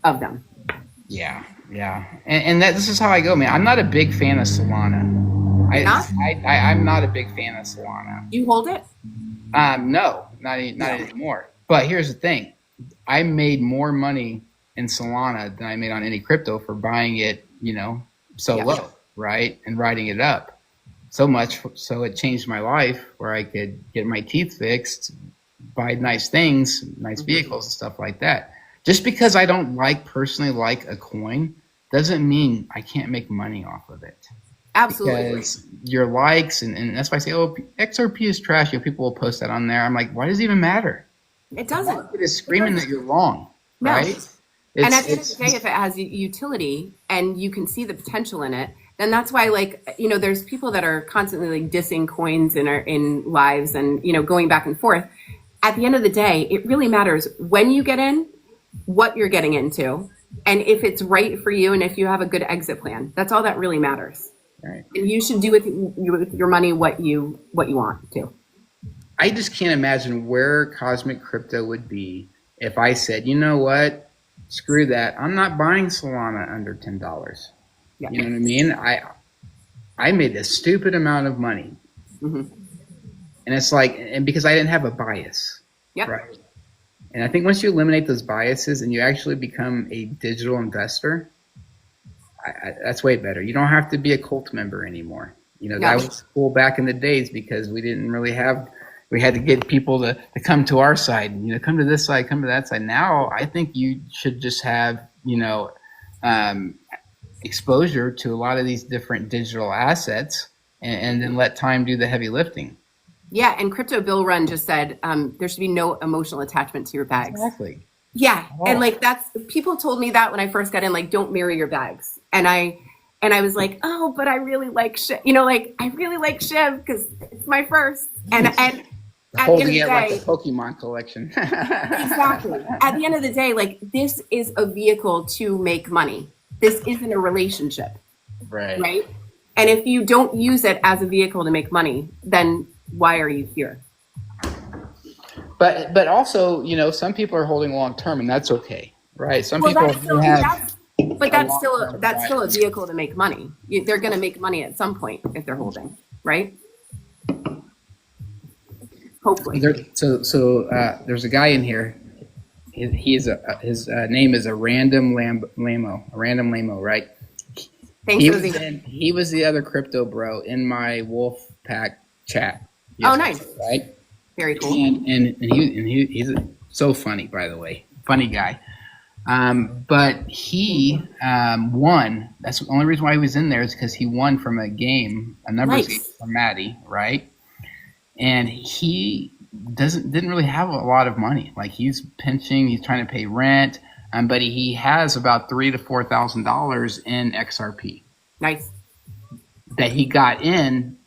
of them. Yeah. And this is how I go, man. I'm not a big fan of Solana. I'm not a big fan of Solana. Do you hold it? No, not anymore. But here's the thing. I made more money in Solana than I made on any crypto for buying it, you know, low, right? And riding it up. So much so it changed my life, where I could get my teeth fixed, buy nice things, nice vehicles and stuff like that. Just because I don't personally like a coin doesn't mean I can't make money off of it. Absolutely. Because your likes, and that's why I say, oh, XRP is trash. People will post that on there. I'm like, why does it even matter? It doesn't. It is screaming that you're wrong, No. right? And at the end of the day, if it has utility and you can see the potential in it, then that's why, like, there's people that are constantly like dissing coins in lives and, going back and forth. At the end of the day, it really matters when you get in, what you're getting into, and if it's right for you and if you have a good exit plan. That's all that really matters. Right. And you should do with your money what you want to. I just can't imagine where Cosmic Crypto would be if I said, you know what? Screw that. I'm not buying Solana under $10. Yeah. You know what I mean? I made a stupid amount of money. Mm-hmm. And it's like, and because I didn't have a bias. Yep. Right. And I think once you eliminate those biases and you actually become a digital investor, that's way better. You don't have to be a cult member anymore. That was cool back in the days because we didn't really have, we had to get people to come to our side, come to this side, come to that side. Now I think you should just have, exposure to a lot of these different digital assets and then let time do the heavy lifting. Yeah, and Crypto Bill Run just said there should be no emotional attachment to your bags. Exactly. Yeah, and like people told me that when I first got in, like, don't mirror your bags, and I was like, oh, but I really like Shiv, I really like Shiv because it's my first, and holding it like a Pokemon collection. Exactly. At the end of the day, like, this is a vehicle to make money. This isn't a relationship, right? Right. And if you don't use it as a vehicle to make money, then why are you here? But also, some people are holding long term, and that's okay, right? Some people that's still a vehicle to make money. They're going to make money at some point if they're holding, right? Hopefully. There's a guy in here. His name is a random Lamo, right? Thanks for the. He was the other crypto bro in my Wolf Pack chat. Oh, nice. Right. Very cool. And he's so funny, by the way, funny guy. But he won. That's the only reason why he was in there is because he won from a numbers game from Maddie, right? And he didn't really have a lot of money. Like, he's pinching, he's trying to pay rent, but he has about $3,000 to $4,000 in XRP. Nice. That he got in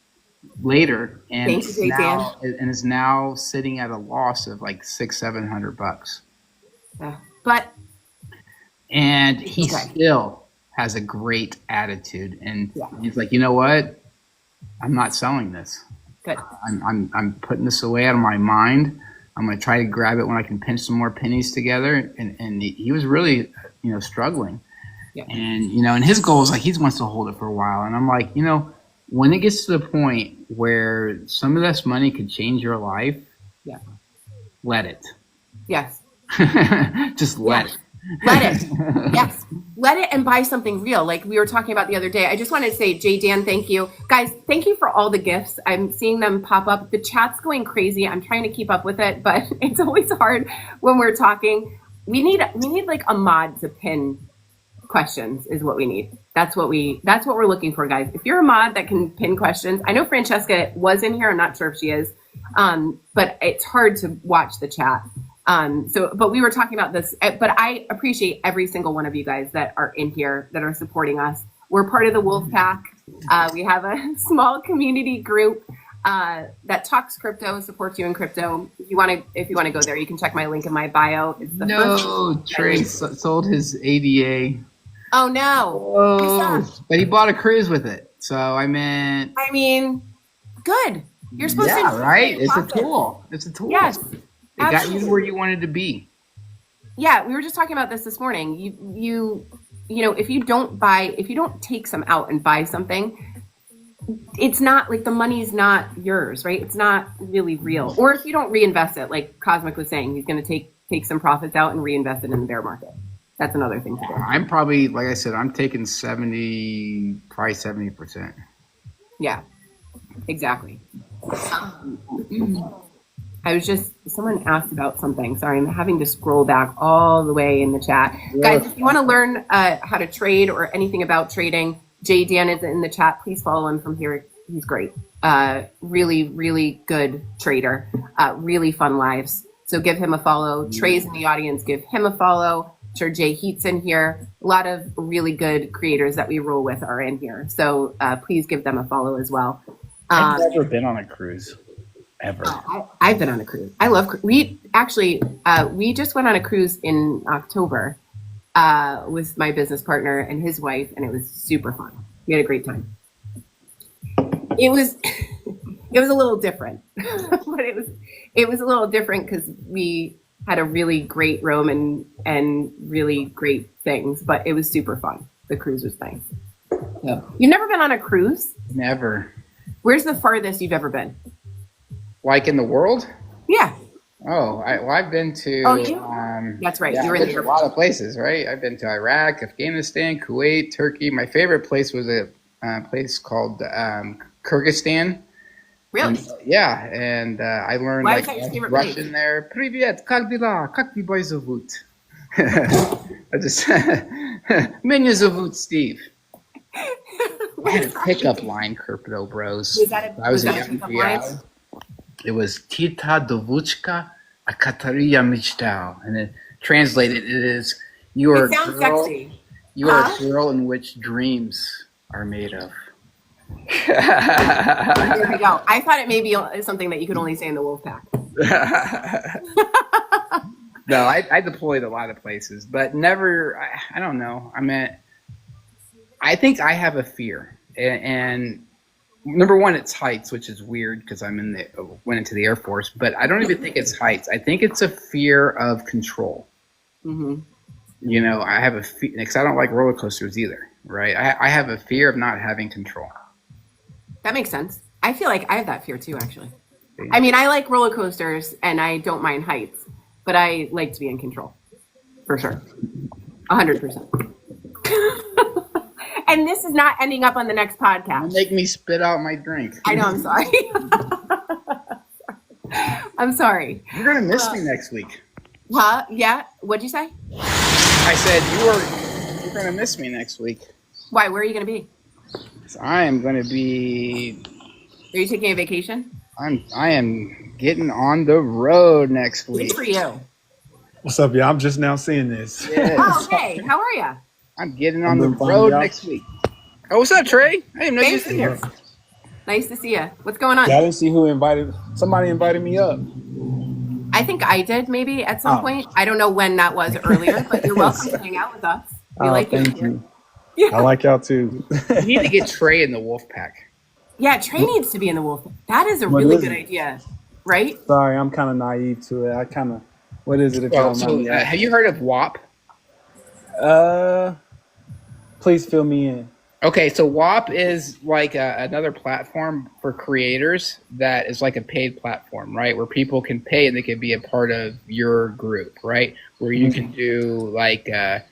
later and is now sitting at a loss of like $600-700. And he still has a great attitude, and he's like, you know what? I'm not selling this. Good. I'm putting this away out of my mind. I'm going to try to grab it when I can pinch some more pennies together. And he was really, struggling. Yeah. And, and his goal is like, he wants to hold it for a while. And I'm like, when it gets to the point where some of this money could change your life, let it. Yes. Just let it. Let it. Yes. Let it and buy something real. Like we were talking about the other day. I just wanted to say, Jay Dan, thank you. Guys, thank you for all the gifts. I'm seeing them pop up. The chat's going crazy. I'm trying to keep up with it, but it's always hard when we're talking. We need like a mod to pin questions is what we need. That's what we're looking for, guys. If you're a mod that can pin questions, I know Francesca was in here. I'm not sure if she is. But it's hard to watch the chat. But we were talking about this, but I appreciate every single one of you guys that are in here that are supporting us. We're part of the Wolf Pack. We have a small community group that talks crypto, supports you in crypto. If you want to go there, you can check my link in my bio. It's Trey sold his ADA. Oh no! Oh, but he bought a cruise with it. So I mean, good. You're supposed to. Yeah, right. It's a tool. Yes. It got you where you wanted to be. Yeah, we were just talking about this morning. You if you don't take some out and buy something, it's not like the money's not yours, right? It's not really real. Or if you don't reinvest it, like Cosmic was saying, he's going to take some profits out and reinvest it in the bear market. That's another thing to do. I'm probably, like I said, I'm taking 70%. Yeah, exactly. Someone asked about something. Sorry, I'm having to scroll back all the way in the chat. Yes. Guys, if you want to learn how to trade or anything about trading, Jay Dan is in the chat. Please follow him from here. He's great. Really, really good trader. Really fun lives. So give him a follow. Trey's in the audience. Give him a follow. I'm sure Jay Heat's in here. A lot of really good creators that we roll with are in here. So please give them a follow as well. I've never been on a cruise. Ever. I've been on a cruise. I love we just went on a cruise in October with my business partner and his wife, and it was super fun. We had a great time. It was a little different, but it was a little different because we had a really great room and really great things, but it was super fun. The cruise was nice. Yeah. You've never been on a cruise? Never. Where's the farthest you've ever been? Like in the world? Yeah. Oh, I've been to. Oh, you? That's right. Yeah, you were I've in been the to a lot of places, right? I've been to Iraq, Afghanistan, Kuwait, Turkey. My favorite place was a place called Kyrgyzstan. Really? And I learned Why like is that your favorite Russian place? there. Привет, как дела? Как тебя зовут? I just Меня зовут Steve. I had a pickup line, Crypto Bros. Was that a young pickup guy. line? It was Tita Dovuchka Akataria Michtal. And it translated, it is, you are It sounds girl, sexy. you are a girl in which dreams are made of. There we go. I thought it may be something that you could only say in the wolf pack. No, I deployed a lot of places, but never, I don't know. I mean, I think I have a fear. And number one, it's heights, which is weird because went into the Air Force, but I don't even think it's heights. I think it's a fear of control. Mm-hmm. You know, I have a fear because I don't like roller coasters either, right? I have a fear of not having control. That makes sense. I feel like I have that fear too, actually. I mean, I like roller coasters and I don't mind heights, but I like to be in control, for sure. 100%. And this is not ending up on the next podcast. Don't make me spit out my drink. I know, I'm sorry. I'm sorry. You're going to miss me next week. Huh? Yeah? What'd you say? I said, you're going to miss me next week. Why? Where are you going to be? So I am going to be... Are you taking a vacation? I am getting on the road next week. Good for you. What's up, y'all? I'm just now seeing this. Yes. Oh, hey. How are you? I'm getting on the road next week. Oh, what's up, Trey? I didn't know you was in here. Nice to see you. What's going on? Yeah, I didn't see who invited. Somebody invited me up. I think I did maybe at some point. I don't know when that was earlier, but you're welcome to hang out with us. We like thank you. you. Yeah. I like y'all too. You need to get Trey in the wolf pack. Yeah, Trey needs to be in the wolf. That is a really good idea, right? Sorry, I'm kind of naive to it. What is it? If y'all know? Have you heard of WAP? Please fill me in. Okay, so WAP is like another platform for creators that is like a paid platform, right? Where people can pay and they can be a part of your group, right? Where you can do like it's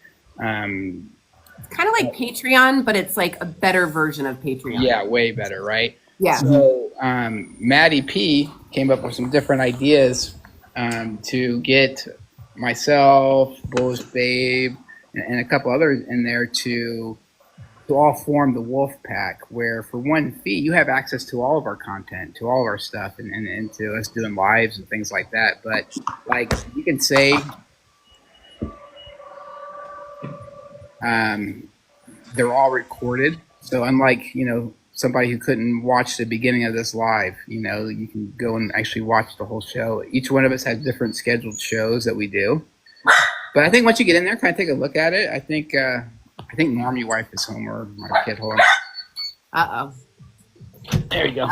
kind of like Patreon, but it's like a better version of Patreon. Yeah, way better, right? Yeah. So Maddie P came up with some different ideas to get myself, Bullish Babe, and a couple others in there to all form the Wolf Pack, where for one fee you have access to all of our content, to all of our stuff, and to us doing lives and things like that. But like you can say they're all recorded, so unlike somebody who couldn't watch the beginning of this live, you can go and actually watch the whole show. Each one of us has different scheduled shows that we do, but I think once you get in there, kind of take a look at it, I think Norm, your wife, is home, or my kid. Hold on. There you go.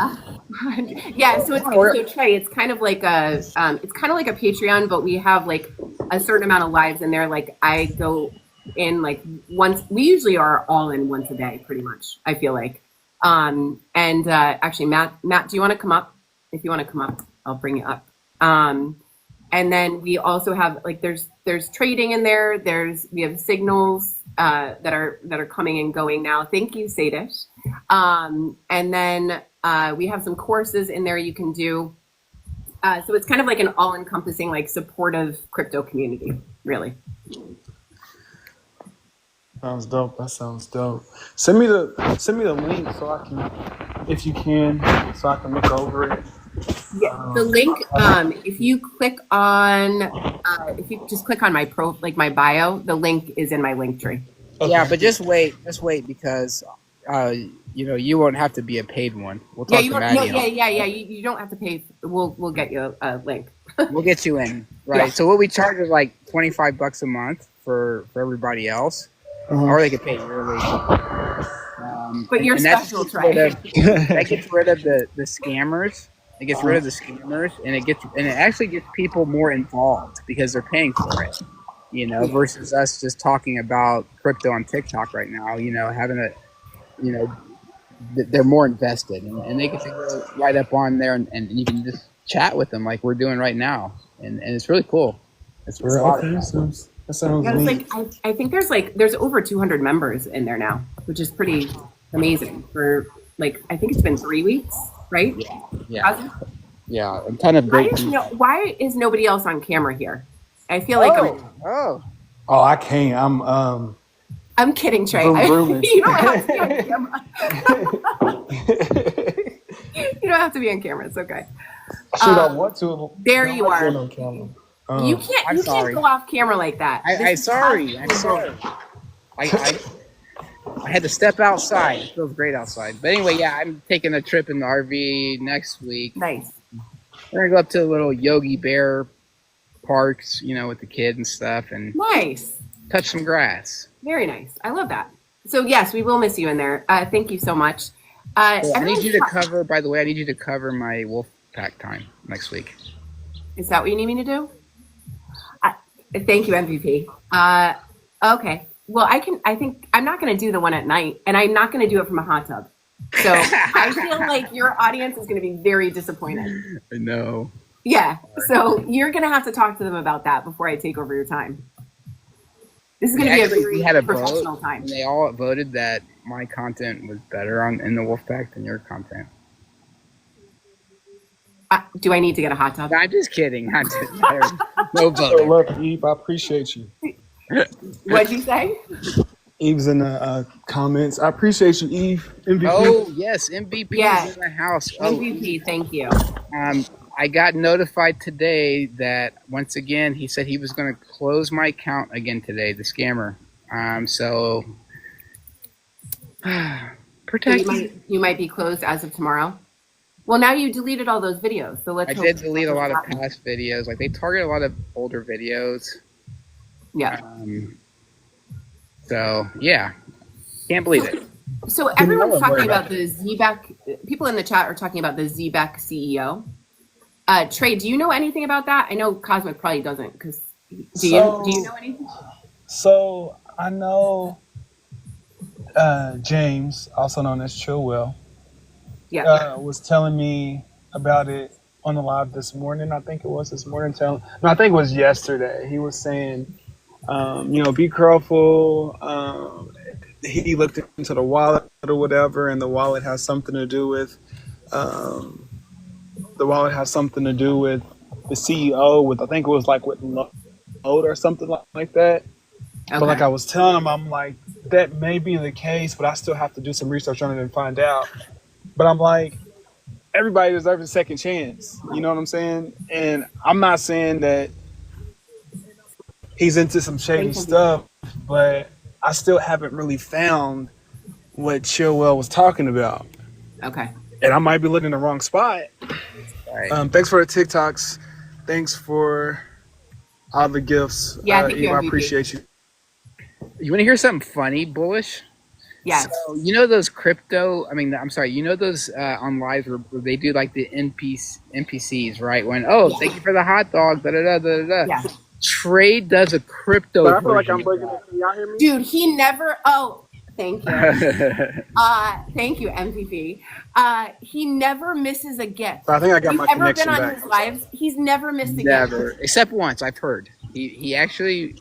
Yeah, so Trey, it's kind of like a Patreon, but we have like a certain amount of lives in there. Like I go in like once. We usually are all in once a day, pretty much. I feel like. Actually, Matt, do you want to come up? If you want to come up, I'll bring you up. And then we also have like there's trading in there. We have signals that are coming and going now. Thank you, Sadish. And then we have some courses in there you can do. So it's kind of like an all-encompassing, like supportive crypto community, really. Sounds dope. That sounds dope. Send me the link so I can, if you can, so I can look over it. Yeah, the link. If you click on, if you just click on my my bio, the link is in my link tree. Okay. Yeah, but just wait because you won't have to be a paid one. We'll Yeah, talk you to don't, Maddie. no, yeah. You don't have to pay. We'll get you a link. We'll get you in, right? Yeah. So what we charge is like $25 a month for everybody else, or they could pay yearly. But you're special, Trey. That gets rid of the scammers. It gets rid of the scammers, and it actually gets people more involved because they're paying for it. Versus us just talking about crypto on TikTok right now. Having a, they're more invested, and they get to go right up on there, and you can just chat with them like we're doing right now, and it's really cool. It's a lot of fun. That sounds Yeah, neat. I think there's over 200 members in there now, which is pretty amazing for I think it's been 3 weeks, right? Yeah. Yeah, a ton of great people. Why is nobody else on camera here? I feel like Oh, I can't. I'm kidding, Trey. Vroom, You don't have to be on camera. You don't have to be on camera. It's okay. Should I want to? There you are. On camera. You can't go off camera like that. I'm sorry. I had to step outside. It feels great outside. But anyway, yeah, I'm taking a trip in the RV next week. Nice. We're gonna go up to the little Yogi Bear parks, with the kid and stuff, and Nice. touch some grass. Very nice. I love that. So yes, we will miss you in there. Thank you so much. I need you to cover. By the way, I need you to cover my Wolfpack time next week. Is that what you need me to do? Thank you, MVP. Okay. Well, I think I'm not going to do the one at night, and I'm not going to do it from a hot tub. So I feel like your audience is going to be very disappointed. I know. Yeah. So you're going to have to talk to them about that before I take over your time. This is going to be a very professional time. And they all voted that my content was better in the Wolfpack than your content. Do I need to get a hot tub? No, I'm just kidding. No vote. So look, Eve, I appreciate you. What'd you say? Eve's in the comments. I appreciate you, Eve. MVP. Oh yes, MVP is in the house. MVP, thank you. I got notified today that once again he said he was going to close my account again today. The scammer. So protect. So you might be closed as of tomorrow. Well, now you deleted all those videos, so let's. I did delete a lot of past videos. Like they target a lot of older videos. Yeah. So yeah, can't believe it. So everyone's talking about the ZBEC. People in the chat are talking about the ZBEC CEO. Trey, do you know anything about that? I know Cosmic probably doesn't. Because do you know anything? So I know James, also known as Chillwell, was telling me about it on the live this morning. I think it was this morning. I think it was yesterday. He was saying, be careful. He looked into the wallet or whatever, and the wallet has something to do with the CEO. With I think it was with load or something like that. Okay. But I was telling him, I'm like, that may be the case, but I still have to do some research on it and find out. But I'm like, everybody deserves a second chance. You know what I'm saying? And I'm not saying that he's into some shady stuff, but I still haven't really found what Chillwell was talking about. Okay. And I might be looking in the wrong spot. Right. Thanks for the TikToks. Thanks for all the gifts. Yeah, I appreciate you. You want to hear something funny, Bullish? Yeah. So, those those on live where they do the NPCs, right? Thank you for the hot dog, da-da-da-da-da. Yeah. Trey does a crypto But I feel like I'm breaking it. Can y'all hear me? Dude, he never... Oh, thank you. Thank you, MVP. He never misses a gift. So I think I got my connection back. You've ever been on his lives? He's never missed a gift. Never. Except once, I've heard. He actually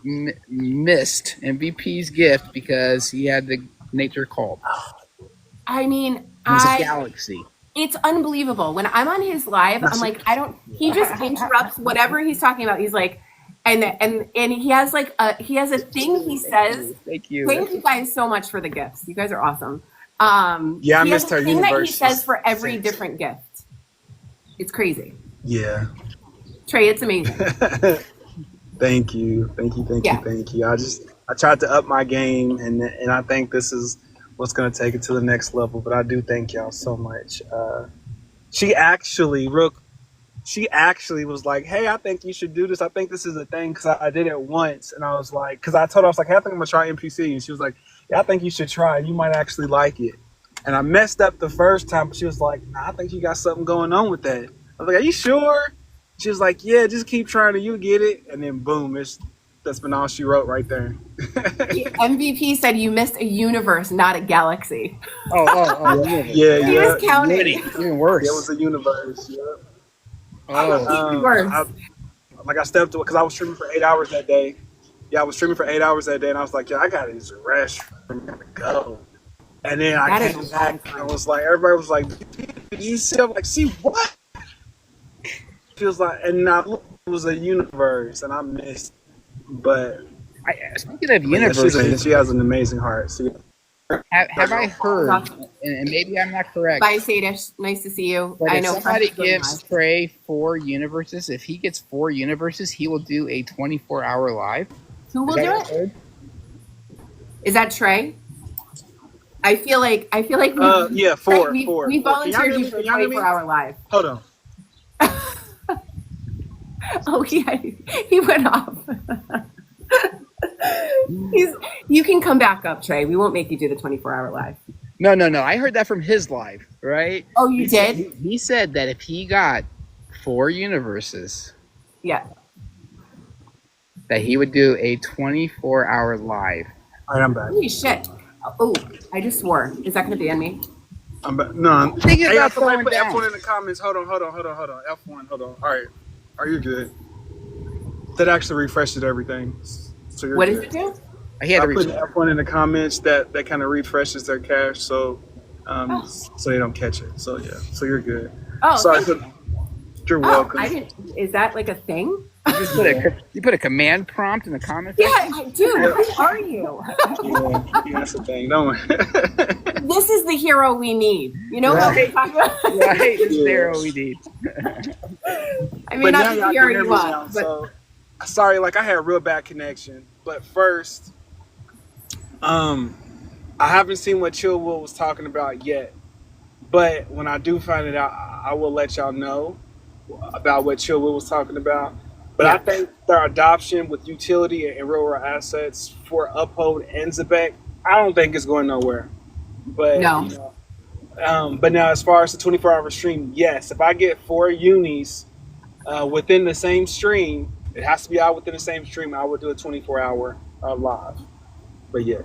missed MVP's gift because he had the nature called. I mean, it's a galaxy. It's unbelievable. When I'm on his live, I'm like, he just interrupts whatever he's talking about. He's like, and he has like he has a thing he says. Thank you. Thank you guys so much for the gifts. You guys are awesome. Yeah, I he has missed a her thing that he universe. says for every Thanks. different gift. It's crazy. Yeah. Trey, it's amazing. Thank you. I tried to up my game, and I think this is what's going to take it to the next level. But I do thank y'all so much. She actually was like, "Hey, I think you should do this. I think this is a thing," because I did it once, and I was like, because I told her, I was like, "Hey, I think I'm gonna try NPC," and she was like, "Yeah, I think you should try. You might actually like it." And I messed up the first time, but she was like, "Nah, I think you got something going on with that." I was like, "Are you sure?" She was like, "Yeah, just keep trying and you get it." And then boom, that's been all she wrote right there. MVP said you missed a universe, not a galaxy. Oh, Yeah, He was counting. even worse. It was a universe. Yeah. Even worse. I stepped away because I was streaming for 8 hours that day. Yeah, I was streaming for 8 hours that day, and I was like, "Yeah, I gotta use a restroom, gotta go." And then I came back, and I was like, everybody was like, "You see?" I'm like, "See what?" She was like, and I looked, it was a universe, and I missed. But Speaking of yeah, universes, she has an amazing heart. So, have I heard, and maybe I'm not correct, Bye, Sadish. Nice to see you. but I if know somebody Fred's really gives nice. Trey 4 universes, if he gets 4 universes, he will do a 24-hour live. Who will Is do that it? what I heard? Is that Trey? I feel like we yeah, four. we Can y'all volunteered hear you me? for a Can y'all hear me? 24-hour live. Hold on. Oh yeah, he went off. You can come back up, Trey. We won't make you do the 24-hour live. No. I heard that from his live, right? Oh, you did? He said that if he got 4 universes, Yeah. that he would do a 24-hour live. All right, I'm back. Holy shit. Oh, I just swore. Is that going to ban me? I'm back. No, Thinking hey, about somebody throwing put down. F1 in the comments. Hold on. F1, hold on. All right. Are you good? That actually refreshes everything. So you're What good. does it do? He had I to put reach. F1 in the comments that kind of refreshes their cache, so so they don't catch it. So yeah, so you're good. Oh, Sorry, thank you. you're Oh, welcome. I didn't. Is that like a thing? You put a command prompt in the comments. Yeah, I do. Who are you? Yeah, that's the thing. Don't worry. This is the hero we need. You know what we're talking about? Right, it's Yeah. there we need. I mean, But not now the y'all hero can hear you me now. want, but So sorry, like I had a real bad connection. But first, I haven't seen what Chill Will was talking about yet. But when I do find it out, I will let y'all know about what Chill Will was talking about. But I think their adoption with utility and real world assets for Uphold and Zebek, I don't think it's going nowhere. But No. you know, but now as far as the 24-hour stream, yes, if I get 4 unis within the same stream, it has to be out within the same stream. I would do a 24-hour live. But yeah,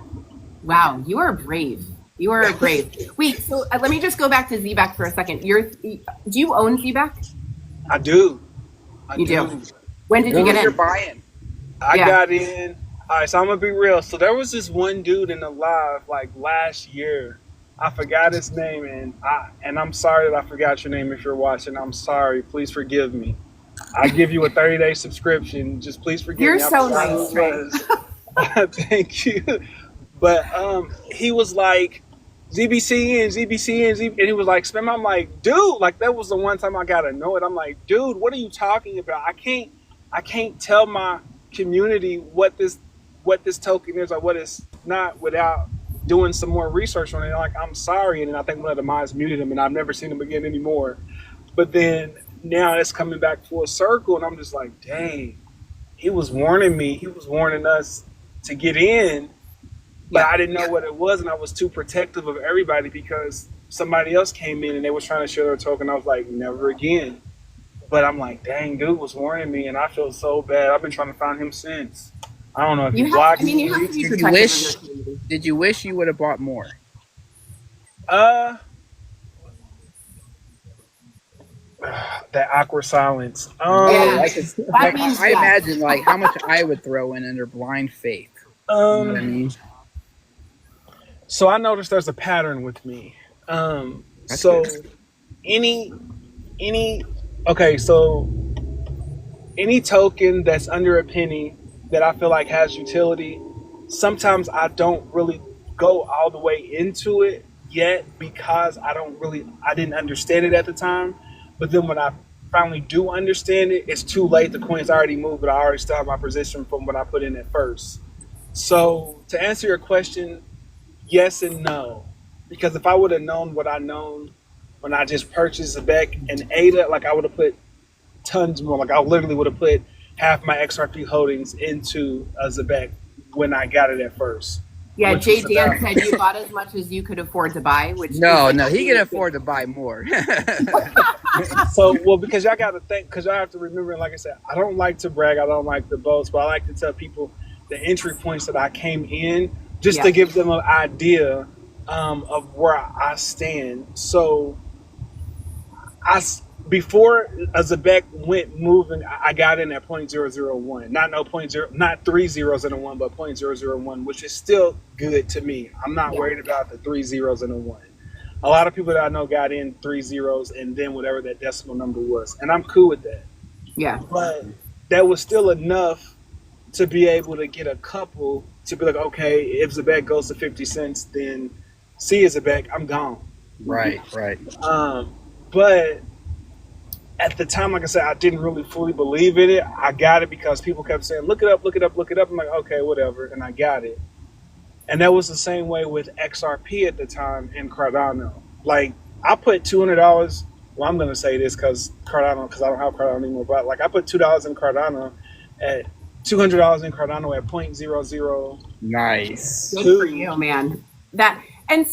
wow, you are brave. You are brave. Wait, so let me just go back to Zebek for a second. Do you own Zebek? I do. You do. When did you What get was your in? buy-in? I Yeah. got in. All right, so I'm gonna be real. So there was this one dude in the live like last year. I forgot his name, and I'm sorry that I forgot your name. If you're watching, I'm sorry. Please forgive me. I give you a 30-day subscription. Just please forgive You're me. I so forgot nice, who it was. Thank you. But he was like ZBC and he was like spam. I'm like, dude, like that was the one time I got annoyed. I'm like, dude, what are you talking about? I can't tell my community what this token is or what it's not without doing some more research on it. Like, I'm sorry, and then I think one of the mods muted him, and I've never seen him again anymore. But then now it's coming back full circle, and I'm just like, dang, he was warning me. He was warning us to get in, but I didn't know what it was, and I was too protective of everybody because somebody else came in and they were trying to share their token. I was like, never again. But I'm like, dang, dude was warning me, and I feel so bad. I've been trying to find him since. I don't know if he blocked me. You have to be Did you protective wish? of your community. Did you wish you would have bought more? That awkward silence. Yeah. Like, it's- That like, means I yes. imagine like how much I would throw in under blind faith. You know what I mean? So I noticed there's a pattern with me. That's So good. any okay, so any token that's under a penny that I feel like has utility, sometimes I don't really go all the way into it yet because I didn't understand it at the time. But then when I finally do understand it, it's too late. The coin's already moved, but I already still have my position from what I put in at first. So to answer your question, yes and no. Because if I would have known what I known when I just purchased Zebek and ADA, like I would have put tons more. Like I literally would have put half my XRP holdings into a Zebek when I got it at first. Yeah, Jay Dan said you bought as much as you could afford to buy, which No, he can afford to buy more. So, well, because y'all got to think, because y'all have to remember, like I said, I don't like to brag, I don't like to boast, but I like to tell people the entry points that I came in just to give them an idea of where I stand. So, before Zebek went moving, I got in at 0.001. Not 3 zeros and a 1, but 0.001, which is still good to me. I'm not worried about the 3 zeros and a 1. A lot of people that I know got in 3 zeros and then whatever that decimal number was. And I'm cool with that. Yeah. But that was still enough to be able to get a couple to be like, okay, if Zebek goes to 50 cents, then see Zebek, I'm gone. Right. But at the time, like I said, I didn't really fully believe in it. I got it because people kept saying, look it up, look it up, look it up. I'm like, okay, whatever. And I got it. And that was the same way with XRP at the time in Cardano. Like, I put $200. Well, I'm going to say this because I don't have Cardano anymore. But, like, I put $2 in Cardano at $200 in Cardano at 0.00. Nice. Good for you, man. And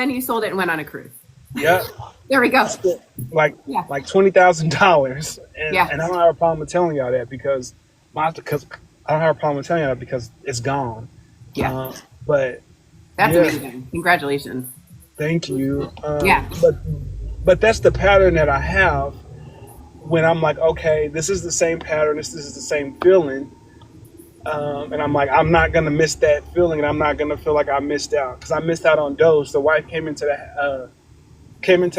then you sold it and went on a cruise. Yep. There we go. Like $20,000, and I don't have a problem telling y'all that because I don't have a problem telling y'all that because it's gone. Yeah, but that's amazing. Congratulations. Thank you. Yeah, but that's the pattern that I have when I'm like, okay, this is the same pattern. This is the same feeling, and I'm like, I'm not gonna miss that feeling, and I'm not gonna feel like I missed out because I missed out on Doge. The wife came into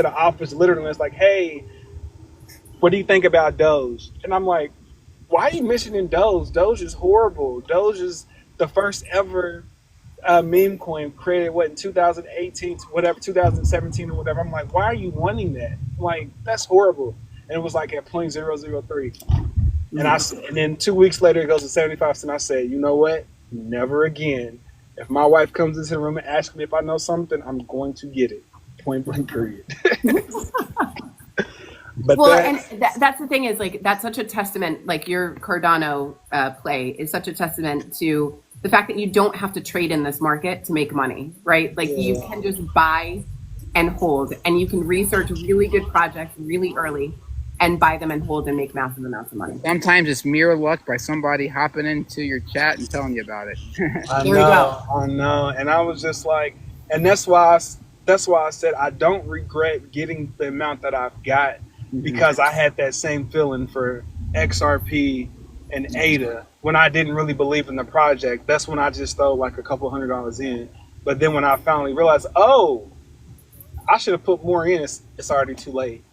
the office literally and was like, hey, what do you think about Doge? And I'm like, why are you mentioning Doge? Doge is horrible. Doge is the first ever meme coin created, in 2018, 2017 or whatever. I'm like, why are you wanting that? I'm like, that's horrible. And it was like at 0.003. And then 2 weeks later, it goes to 75 cents. I said, you know what? Never again. If my wife comes into the room and asks me if I know something, I'm going to get it. Point blank, period. But that's the thing is, like, that's such a testament, like your Cardano play is such a testament to the fact that you don't have to trade in this market to make money, right? Like you can just buy and hold, and you can research really good projects really early and buy them and hold and make massive amounts of money. Sometimes it's mere luck by somebody hopping into your chat and telling you about it. I know. And I was just like, and that's why I said I don't regret getting the amount that I've got because I had that same feeling for XRP and ADA when I didn't really believe in the project. That's when I just throw like a couple $100 in. But then when I finally realized, oh, I should have put more in, it's already too late.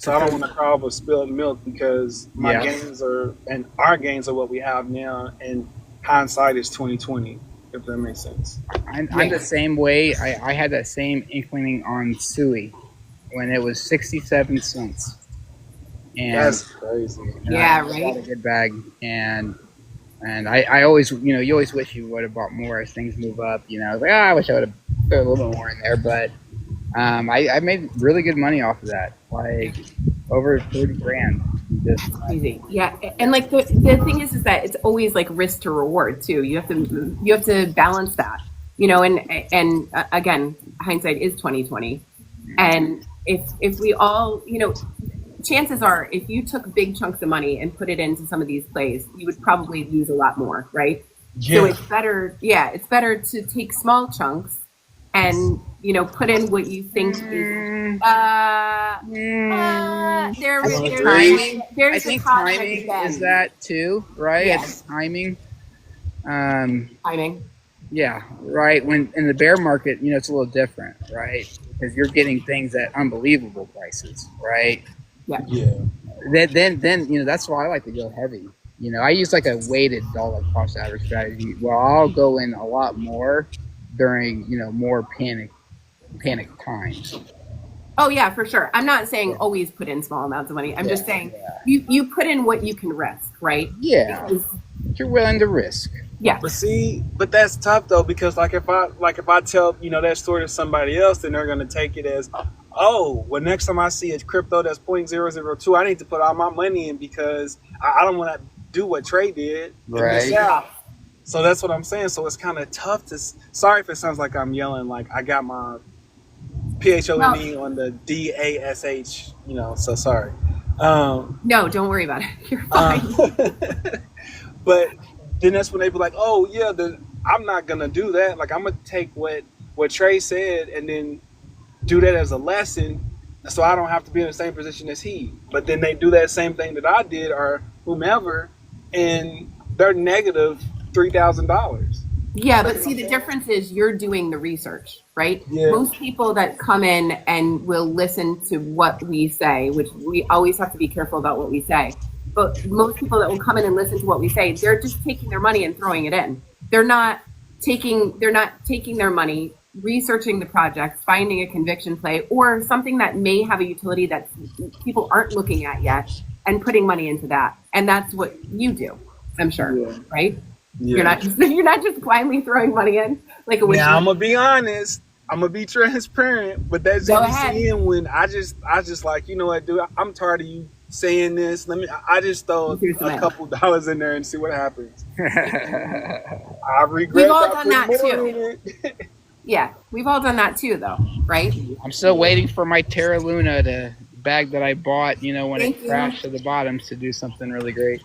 So I don't want to cry over spilled milk because my gains are, and our gains are what we have now, and hindsight is 2020. If that makes sense. I'm the same way. I had that same inkling on Sui when it was 67 cents. And that's crazy. Yeah, I got a good bag. And I always, you always wish you would have bought more as things move up. I was like, I wish I would have put a little bit more in there. But I made really good money off of that, like over 30 grand. Easy. Yeah. And like the thing is that it's always like risk to reward too. You have to balance that, and again, hindsight is 2020. And if we all, chances are if you took big chunks of money and put it into some of these plays, you would probably lose a lot more. Right. Yeah. So it's better to take small chunks and, put in what you think is, I think timing is that too, right? Yeah. It's timing. Timing. Yeah, right. When in the bear market, it's a little different, right? Because you're getting things at unbelievable prices, right? Yeah. Yeah. then that's why I like to go heavy. I use like a weighted dollar cost average strategy. Well, I'll go in a lot more during more panic times. Oh yeah, for sure. I'm not saying always put in small amounts of money. I'm just saying you put in what you can risk, right? Yeah, Because, you're willing to risk. yeah. But that's tough though, because if I tell that story to somebody else, then they're gonna take it as, oh, well, next time I see a crypto that's 0.002, I need to put all my money in because I don't want to do what Trey did and miss out. So that's what I'm saying. So it's kind of tough to. Sorry if it sounds like I'm yelling. Like I got my PHONE on the DASH. So sorry. No, don't worry about it. You're fine. But then that's when they be like, oh yeah, I'm not gonna do that. Like I'm gonna take what Trey said and then do that as a lesson, so I don't have to be in the same position as he. But then they do that same thing that I did or whomever, and they're negative $3,000. Yeah, but see, the difference is you're doing the research, right? Yeah. Most people that come in and will listen to what we say, which we always have to be careful about what we say, but most people that will come in and listen to what we say, they're just taking their money and throwing it in. They're not taking their money, researching the project, finding a conviction play or something that may have a utility that people aren't looking at yet and putting money into that. And that's what you do, I'm sure, right? Yeah. You're not just blindly throwing money in like a wish. Now I'm gonna be honest. I'm gonna be transparent, but that's in when I just like, you know what, dude, I'm tired of you saying this. I just throw a couple dollars in there and see what happens. I regret. We've all done that too. Yeah, we've all done that too, though, right? I'm still waiting for my Terra Luna bag that I bought, when it crashed to the bottoms to do something really great.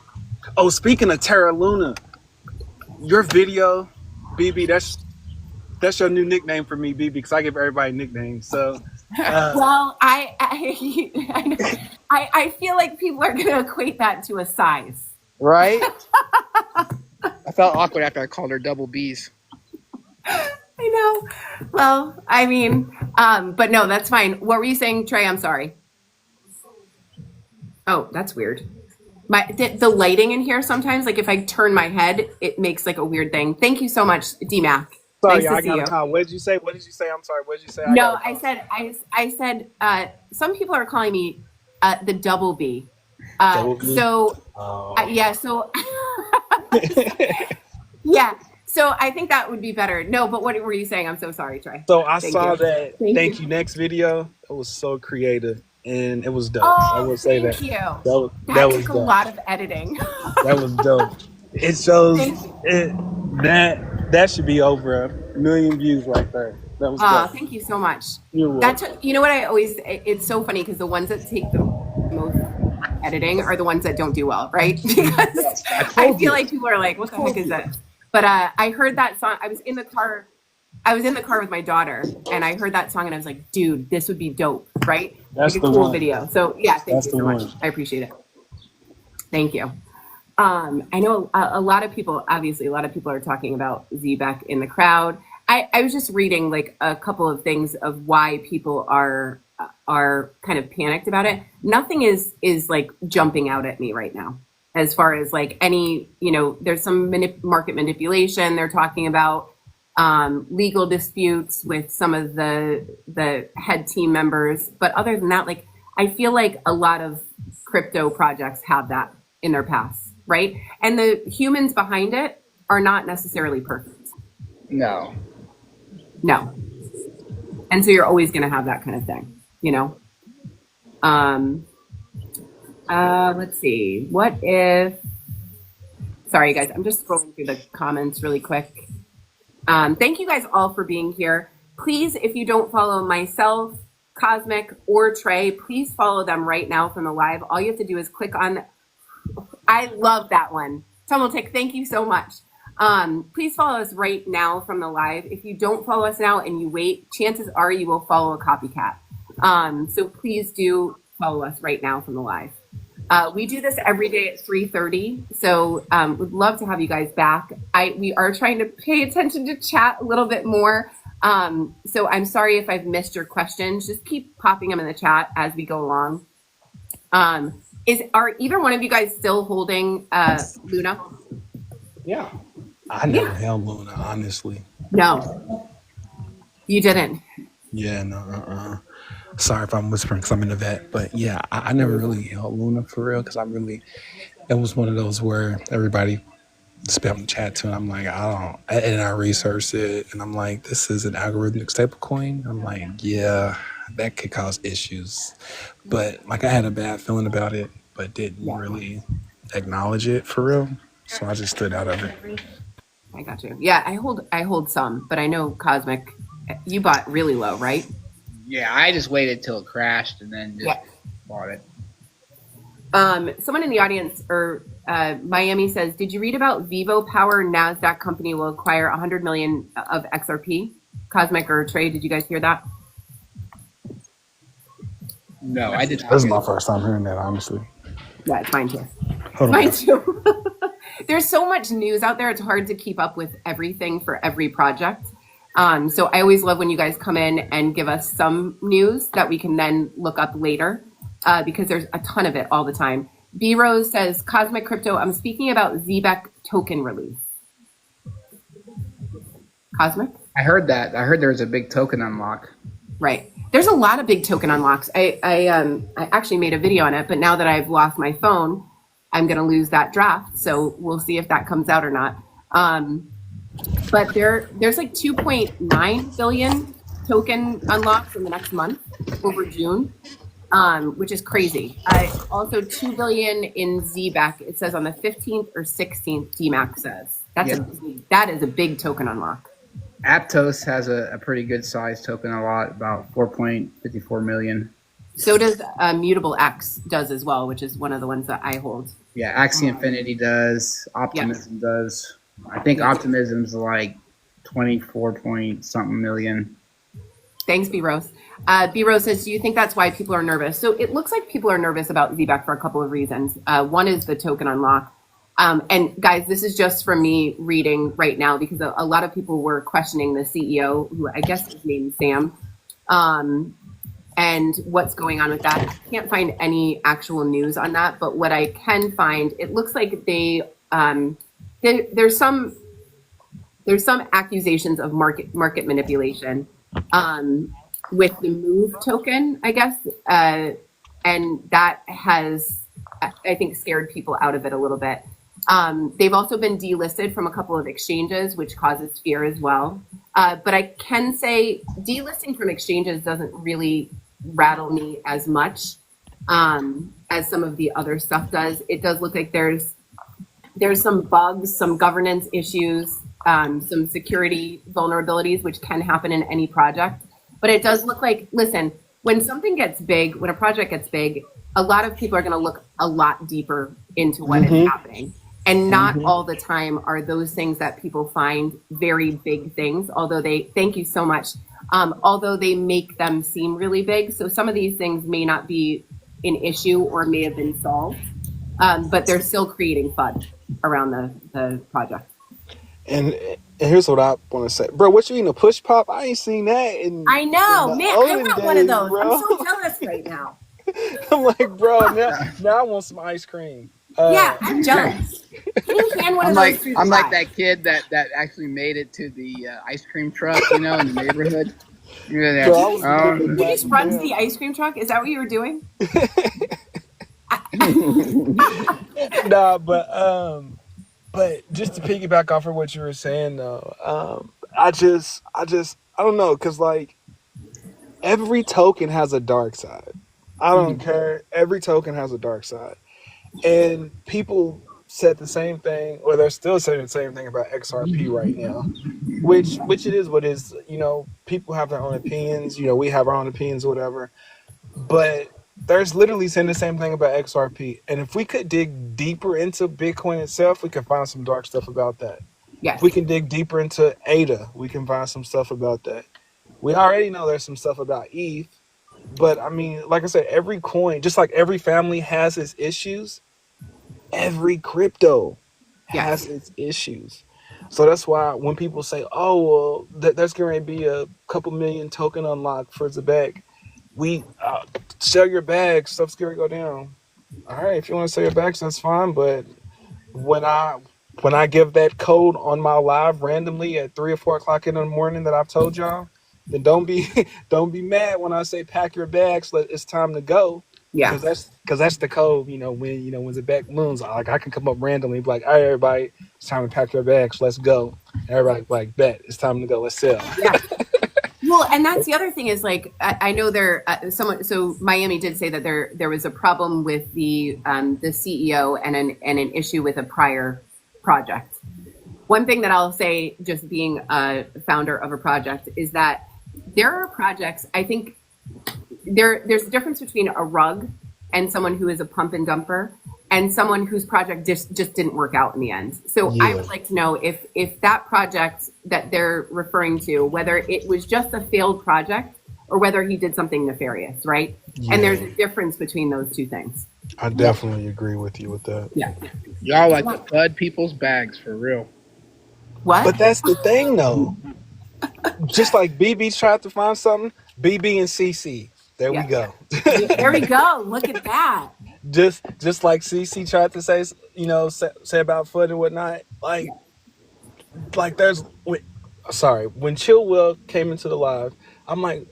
Oh, speaking of Terra Luna, your video, BB, that's your new nickname for me, BB, because I give everybody nicknames. So, well, I feel like people are going to equate that to a size, right? I felt awkward after I called her double B's. I know. Well, I mean, but no, that's fine. What were you saying, Trey? I'm sorry. Oh, that's weird. The lighting in here sometimes, like if I turn my head, it makes like a weird thing. Thank you so much, DMAC. Sorry, nice I got a call. What did you say? I'm sorry. What did you say? No, I said some people are calling me the double B. Double B? So yeah, so yeah. So I think that would be better. No, but what were you saying? I'm so sorry, Trey. So I saw that Thank you next video. It was so creative and it was dope. I will say that. Thank you. That was took dope. A lot of editing. That was dope. It shows that should be over 1 million views right there. That was dope. Thank you so much. You're welcome. You know what it's so funny because the ones that take the most editing are the ones that don't do well, right? Because I feel like people are like, what the heck is that? But I heard that song. I was in the car with my daughter, and I heard that song, and I was like, "Dude, this would be dope, right? That's like a the cool one. video." So yeah, thank you so much. one. I appreciate it. Thank you. I know a lot of people. Obviously, a lot of people are talking about Zbeck in the crowd. I was just reading like a couple of things of why people are kind of panicked about it. Nothing is like jumping out at me right now. As far as like any, there's some market manipulation. They're talking about legal disputes with some of the head team members. But other than that, like, I feel like a lot of crypto projects have that in their past, right? And the humans behind it are not necessarily perfect. No. And so you're always going to have that kind of thing, let's see. What if, sorry guys, I'm just scrolling through the comments really quick. Thank you guys all for being here. Please, if you don't follow myself, Cosmic, or Trey, please follow them right now from the live. All you have to do is click on, I love that one. Tomotic, thank you so much. Please follow us right now from the live. If you don't follow us now and you wait, chances are you will follow a copycat. So please do follow us right now from the live. We do this every day at 3:30, so would love to have you guys back. We are trying to pay attention to chat a little bit more, so I'm sorry if I've missed your questions. Just keep popping them in the chat as we go along. Are either one of you guys still holding Luna? Yeah. I never held Luna, honestly. No, you didn't. Yeah, no, Sorry if I'm whispering because I'm in the vet, but yeah, I never really held Luna for real because it was one of those where everybody spam the chat to, and I'm like, and I researched it, and I'm like, this is an algorithmic stablecoin. I'm like, yeah, that could cause issues, but like I had a bad feeling about it, but didn't really acknowledge it for real, so I just stood out of it. I got you. Yeah, I hold some, but I know Cosmic, you bought really low, right? Yeah, I just waited till it crashed and then just bought it. Someone in the audience or Miami says, did you read about Vivo Power NASDAQ company will acquire 100 million of XRP? Cosmic or Trey, did you guys hear that? No, I did not. This is my first time hearing that, honestly. Yeah, it's mine too. Hold on. Mine too. There's so much news out there. It's hard to keep up with everything for every project. So I always love when you guys come in and give us some news that we can then look up later because there's a ton of it all the time. B Rose says, Cosmic Crypto, I'm speaking about ZBEC token release. Cosmic? I heard that. I heard there was a big token unlock. Right. There's a lot of big token unlocks. I actually made a video on it, but now that I've lost my phone, I'm going to lose that draft. So we'll see if that comes out or not. But there's like 2.9 billion token unlocks in the next month over June, which is crazy. Also 2 billion in ZBEC. It says on the 15th or 16th, DMAX says. That is a big token unlock. Aptos has a pretty good size token unlock, about 4.54 million. So does Mutable X does as well, which is one of the ones that I hold. Yeah, Axie Infinity does. Optimism does. I think Optimism's like 24 point something million. Thanks, B Rose. B Rose says, do you think that's why people are nervous? So it looks like people are nervous about ZBEC for a couple of reasons. One is the token unlock. And guys, this is just from me reading right now because a lot of people were questioning the CEO, who I guess is named Sam, and what's going on with that. I can't find any actual news on that, but what I can find, it looks like there's some accusations of market manipulation with the Move token, I guess, and that has, I think, scared people out of it a little bit. They've also been delisted from a couple of exchanges, which causes fear as well. But I can say delisting from exchanges doesn't really rattle me as much as some of the other stuff does. It does look like there's some bugs, some governance issues, some security vulnerabilities, which can happen in any project. But it does look like, listen, when something gets big, when a project gets big, a lot of people are going to look a lot deeper into what is happening. And not all the time are those things that people find very big things, although thank you so much, although they make them seem really big. So some of these things may not be an issue or may have been solved, but they're still creating FUD around the project. And here's what I want to say, bro. What you eating, a push pop? I ain't seen that in. I know, man. I want one of those. Bro. I'm so jealous right now. I'm like, bro. Now I want some ice cream. Yeah, I'm jealous. Can you hand one of those through the I'm like live? that kid that actually made it to the ice cream truck, in the neighborhood. You just run to the ice cream truck? Is that what you were doing? Nah, but just to piggyback off of what you were saying though, I don't know, because like every token has a dark side. I don't care. Every token has a dark side. And people said the same thing, or they're still saying the same thing about XRP right now, which it is what is. People have their own opinions. We have our own opinions, or whatever. But there's literally saying the same thing about XRP. And if we could dig deeper into Bitcoin itself, we can find some dark stuff about that. Yes. If we can dig deeper into ADA, we can find some stuff about that. We already know there's some stuff about ETH. But I mean, like I said, every coin, just like every family has its issues, every crypto has its issues. So that's why when people say, "Oh, well, there's going to be a couple million token unlock for ZBEC," we sell your bags, stuff's going to go down. All right, if you want to say it back, that's fine. But when I when I give that code on my live randomly at 3 or 4 o'clock in the morning that I've told y'all, then don't be don't be mad when I say pack your bags. It's time to go. Yeah. Because that's the code. When the back moons, like I can come up randomly, and be like, all right, everybody, it's time to pack your bags. Let's go. Everybody be like, bet it's time to go. Let's sell. Yeah. Well, and that's the other thing is like I know there someone. So Miami did say that there was a problem with the CEO and an issue with a prior project. One thing that I'll say, just being a founder of a project, is that there are projects. I think there's a difference between a rug and someone who is a pump and dumper and someone whose project just didn't work out in the end. So I would like to know if that project that they're referring to, whether it was just a failed project or whether he did something nefarious, right? Yeah. And there's a difference between those two things. I definitely agree with you with that. Yeah. Y'all like to flood people's bags for real. What? But that's the thing, though. Just like BB tried to find something, BB and CC. There we go. There we go. Look at that. Just like CC tried to say about foot and whatnot. Like when Chill Will came into the live, I'm like,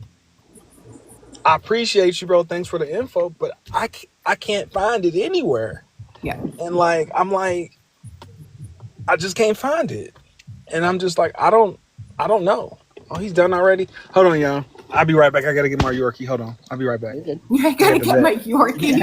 I appreciate you, bro. Thanks for the info, but I can't find it anywhere. Yeah. And I'm like, I just can't find it. And I'm just like, I don't know. Oh, he's done already? Hold on, y'all. I'll be right back. I gotta get my Yorkie. Hold on. I'll be right back. I gotta get my Yorkie.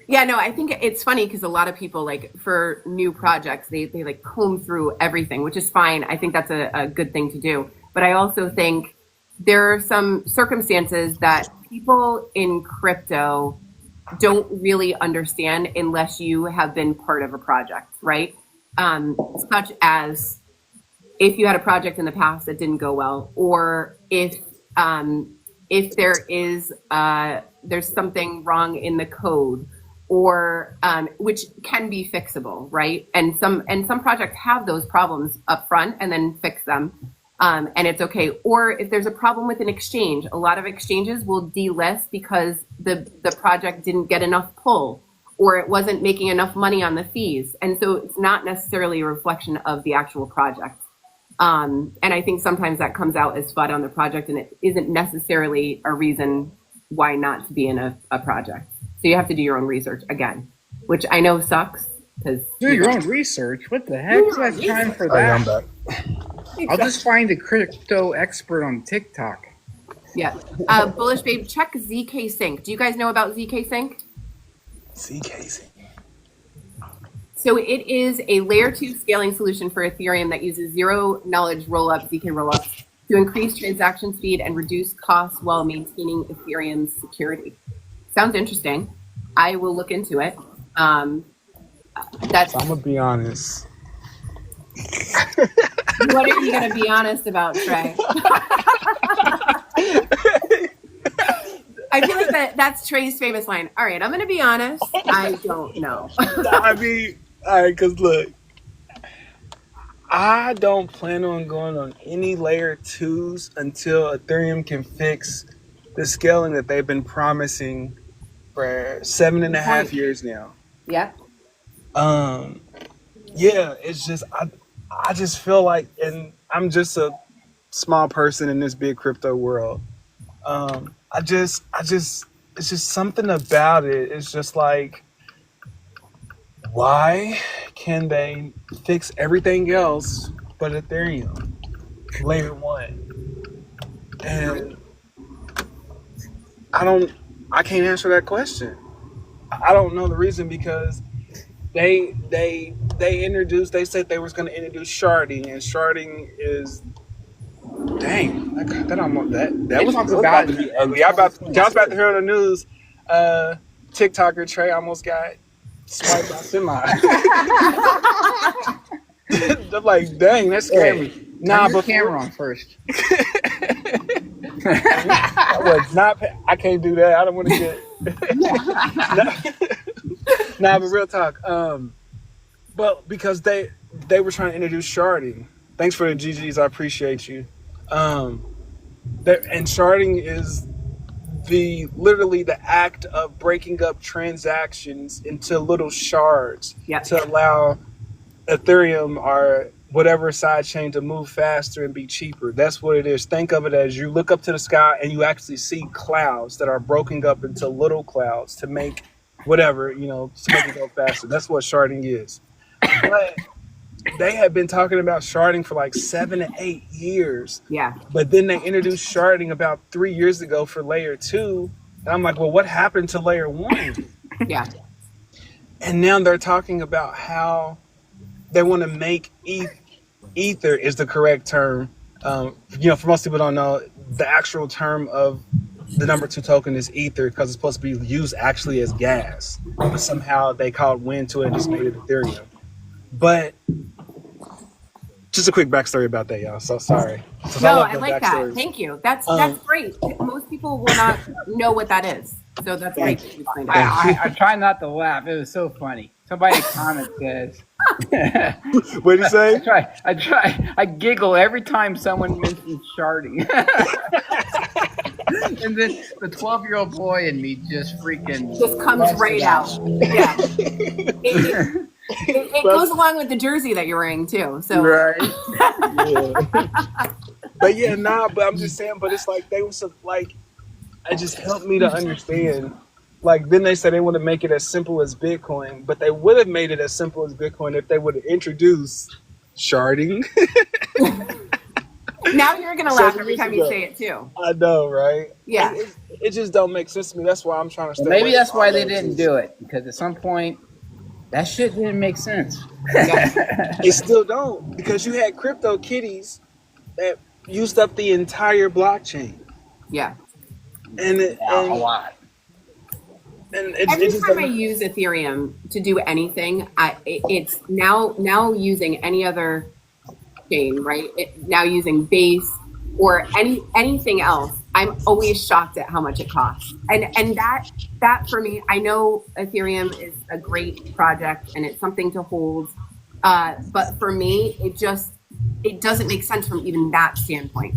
Yeah, no, I think it's funny because a lot of people, like, for new projects, they like comb through everything, which is fine. I think that's a good thing to do. But I also think there are some circumstances that people in crypto don't really understand unless you have been part of a project, right? Such as if you had a project in the past that didn't go well, or if there is there's something wrong in the code, or which can be fixable, right? And some projects have those problems up front and then fix them, and it's okay. Or if there's a problem with an exchange, a lot of exchanges will delist because the project didn't get enough pull, or it wasn't making enough money on the fees, and so it's not necessarily a reflection of the actual project. And I think sometimes that comes out as FUD on the project, and it isn't necessarily a reason why not to be in a project. So you have to do your own research again, which I know sucks. Do your own research? What the heck? Who has time for that? I'm back. Exactly. I'll just find a crypto expert on TikTok. Yeah. Bullish Babe, check ZK Sync. Do you guys know about ZK Sync? CKC. So it is a layer 2 scaling solution for Ethereum that uses zero knowledge rollup, ZK rollups, to increase transaction speed and reduce costs while maintaining Ethereum's security. Sounds interesting. I will look into it. I'm gonna be honest. What are you gonna be honest about, Trey? I feel like that's Trey's famous line. All right, I'm gonna be honest. I don't know. I mean, all right, because look, I don't plan on going on any layer 2s until Ethereum can fix the scaling that they've been promising for 7.5 years now. Yeah. Yeah, it's just I just feel like, and I'm just a small person in this big crypto world. It's just something about it. It's just like, why can they fix everything else but Ethereum layer 1? And I can't answer that question. I don't know the reason, because they said they was going to introduce sharding, and sharding is, dang, that was about to be ugly. I was about to hear on the news, TikToker Trey almost got swiped by semi. I'm like, dang, that scared me. Nah, but camera on first. I can't do that. I don't want to get. Nah, but real talk. But because they were trying to introduce sharding. Thanks for the GGs. I appreciate you. And sharding is literally the act of breaking up transactions into little shards Yep. to allow Ethereum or whatever side chain to move faster and be cheaper. That's what it is. Think of it as you look up to the sky and you actually see clouds that are broken up into little clouds to make whatever, to make it go faster. That's what sharding is. But they have been talking about sharding for like 7 to 8 years. Yeah. But then they introduced sharding about 3 years ago for layer 2. And I'm like, well, what happened to layer 1? Yeah. And now they're talking about how they want to make Ether is the correct term. For most people don't know, the actual term of the number 2 token is Ether because it's supposed to be used actually as gas. But somehow they called wind to it and just made it Ethereum. But just a quick backstory about that, y'all. So sorry. No, I like that. Thank you. That's great. Most people will not know what that is. So that's great. I try not to laugh. It was so funny. Somebody in the comments says, what did you say? I giggle every time someone mentions sharding. And then the 12-year-old boy in me just comes right out. Yeah. It goes along with the jersey that you're wearing too. So right. Yeah. But I'm just saying, but it's like they was like, it just helped me to understand. Like then they said they want to make it as simple as Bitcoin, but they would have made it as simple as Bitcoin if they would have introduced sharding. Now you're gonna laugh every time you say it too. I know, right? Yeah. It just don't make sense to me. That's why I'm trying to stay maybe that's why they didn't do it, because at some point that shit didn't make sense. Yeah. It still don't, because you had crypto kitties that used up the entire blockchain. Yeah. And a lot. And every time I use Ethereum to do anything, it's now using any other chain, right? Now using Base or anything else. I'm always shocked at how much it costs. And that for me, I know Ethereum is a great project and it's something to hold. But for me, it doesn't make sense from even that standpoint.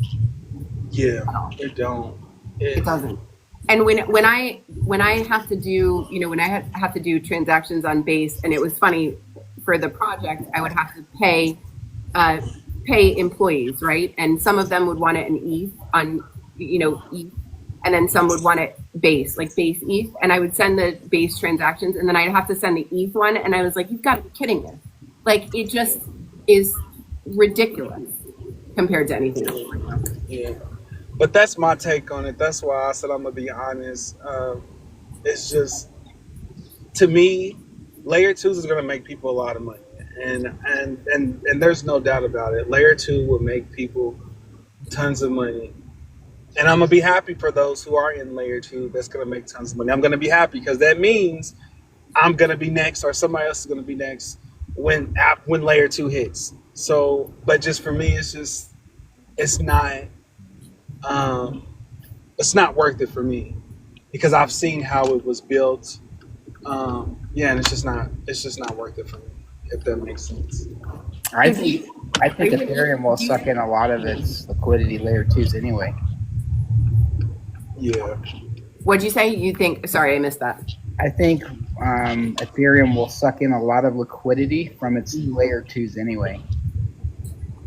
Yeah, it don't. It doesn't. And when I have to do, when I have to do transactions on Base, and it was funny for the project, I would have to pay employees, right? And some of them would want it in ETH on, ETH, and then some would want it Base, like Base ETH, and I would send the Base transactions, and then I'd have to send the ETH one, and I was like, you've got to be kidding me! Like it just is ridiculous compared to anything else. Yeah. But that's my take on it. That's why I said I'm gonna be honest. It's just, to me, layer 2 is gonna make people a lot of money, and there's no doubt about it. Layer 2 will make people tons of money, and I'm gonna be happy for those who are in layer 2 that's gonna make tons of money. I'm gonna be happy because that means I'm gonna be next, or somebody else is gonna be next when layer 2 hits. So, but just for me, it's not worth it for me because I've seen how it was built. And it's just not worth it for me, if that makes sense. I think Ethereum will suck in a lot of its liquidity layer 2s anyway. Yeah. What'd you say? You think? Sorry, I missed that. I think Ethereum will suck in a lot of liquidity from its layer 2s anyway.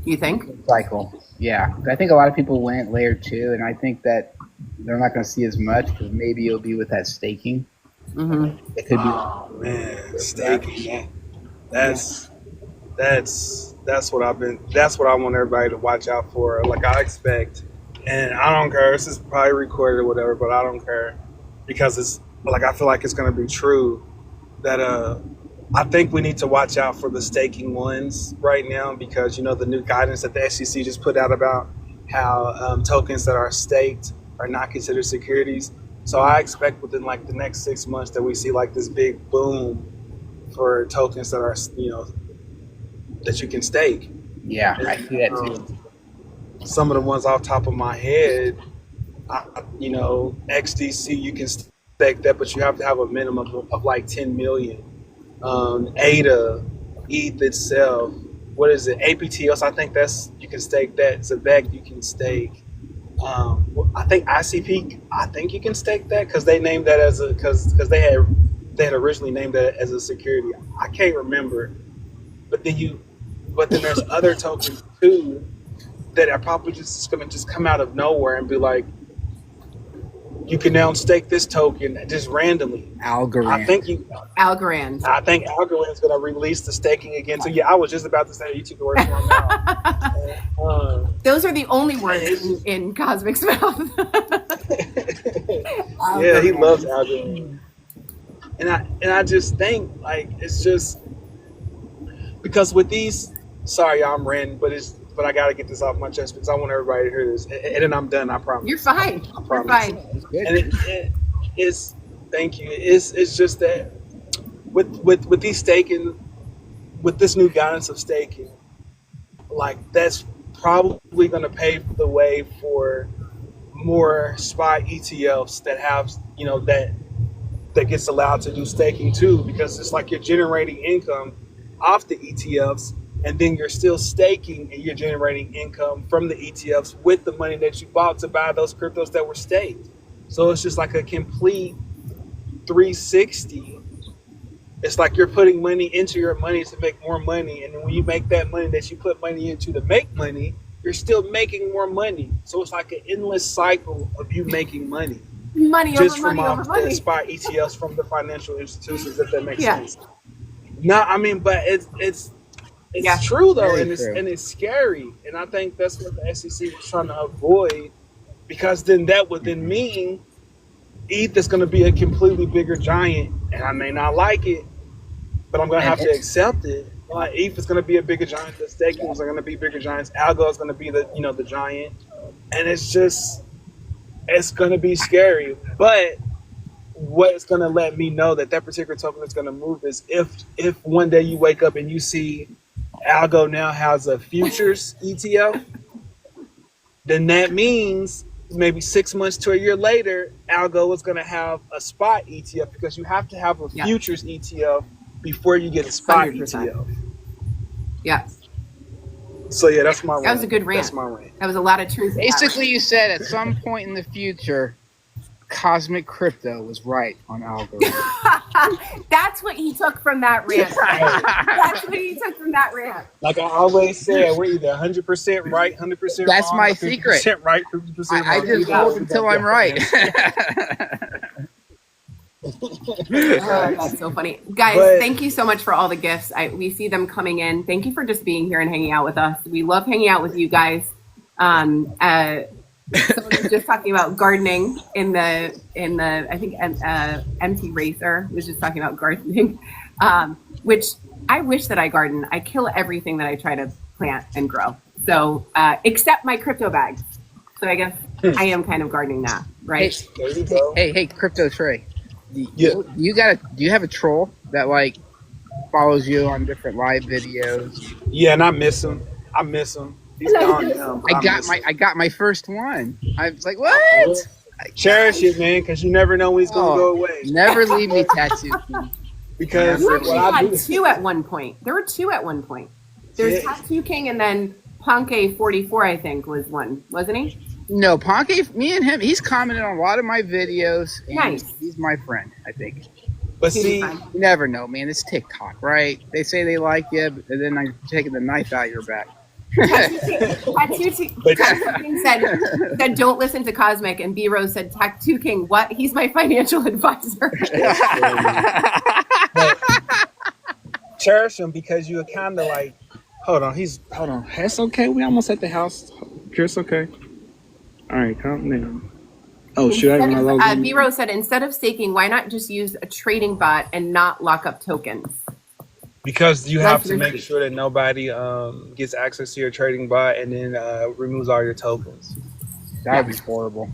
You think? Cycle. Yeah, I think a lot of people went layer 2, and I think that they're not going to see as much because maybe it'll be with that staking. Mm-hmm. It could be. Oh man, staking. That's what I want everybody to watch out for. Like I expect, and I don't care. This is probably recorded or whatever, but I don't care because it's like I feel like it's going to be true that I think we need to watch out for the staking ones right now because, the new guidance that the SEC just put out about how tokens that are staked are not considered securities. So I expect within like the next 6 months that we see like this big boom for tokens that are, that you can stake. Yeah, I see that too. Some of the ones off the top of my head, XDC, you can stake that, but you have to have a minimum of like 10 million. ADA, ETH itself, what is it? APTOS, I think you can stake that. Zavec, you can stake. I think ICP. I think you can stake that because they named that as a because they had originally named that as a security. I can't remember, but then there's other tokens too that are probably just going to just come out of nowhere and be like, you can now stake this token just randomly. Algorand. Algorand. I think Algorand's going to release the staking again. So yeah, I was just about to say you took the words from my mouth. Those are the only words in Cosmic's mouth. Yeah, he loves Algorand. And I just think like it's just because with these, sorry, I'm ranting, but I gotta get this off my chest because I want everybody to hear this, and then I'm done. I promise. You're fine. You're fine. And it's thank you. It's just that with these staking, with this new guidance of staking, like that's probably going to pave the way for more spot ETFs that have that gets allowed to do staking too, because it's like you're generating income off the ETFs. And then you're still staking and you're generating income from the ETFs with the money that you bought to buy those cryptos that were staked. So it's just like a complete 360. It's like you're putting money into your money to make more money. And then when you make that money that you put money into to make money, you're still making more money. So it's like an endless cycle of you making money. Money just over from money off over money. the spot ETFs from the financial institutions, if that makes Yeah. sense. No, I mean, but it's Yeah. true though, Very and true. it's scary, and I think that's what the SEC was trying to avoid, because then that would then mean ETH is going to be a completely bigger giant, and I may not like it, but I'm going to have to accept it. Like ETH is going to be a bigger giant. The stakings are going to be bigger giants. Algo is going to be the giant, and it's going to be scary. But what's going to let me know that particular token is going to move is if one day you wake up and you see Algo now has a futures ETF, then that means maybe 6 months to a year later, Algo is going to have a spot ETF, because you have to have a futures ETF before you get a spot 100%. ETF. Yeah. So yeah, that's my rant. That was a good rant. That's my rant. That was a lot of truth. in that. Basically, you said at some point in the future, Cosmic Crypto was right on algorithm. That's what he took from that rant. That's what he took from that rant. Like I always said, we're either 100% right, 100% That's wrong, my 50% secret. right, 50% wrong. I just hold until I'm right. That's so funny. Guys, thank you so much for all the gifts. We see them coming in. Thank you for just being here and hanging out with us. We love hanging out with you guys. Someone was just talking about gardening in the I think MT Racer was just talking about gardening, which I wish that I garden. I kill everything that I try to plant and grow. So except my crypto bags. So I guess I am kind of gardening that, right? There you go. Hey, Crypto Trey. Yeah. Do you have a troll that like follows you on different live videos? Yeah, and I miss him. He's gone now. I got my first one. I was like, what? Cherish it, man, because you never know when he's gonna go away. Never leave me, Tattoo King. Because You actually what I do, had two at one point. There were two at one point. There's Yeah. Tattoo King and then Ponke 44, I think, was one, wasn't he? No, Ponke, me and him, he's commented on a lot of my videos. And Nice. He's my friend, I think. but see, You never know, man. It's TikTok, right? They say they like you, but then I'm taking the knife out of your back. Tattoo King said, don't listen to Cosmic, and B Rose said, Tattoo King, what? He's my financial advisor. but cherish him because you're kind of like, hold on. That's okay. We almost at the house. It's okay. All right, calm down. Oh, should I run those? B Rose said, instead of staking, why not just use a trading bot and not lock up tokens? Because you have to That's make risky. sure that nobody gets access to your trading bot and then removes all your tokens. That would be horrible.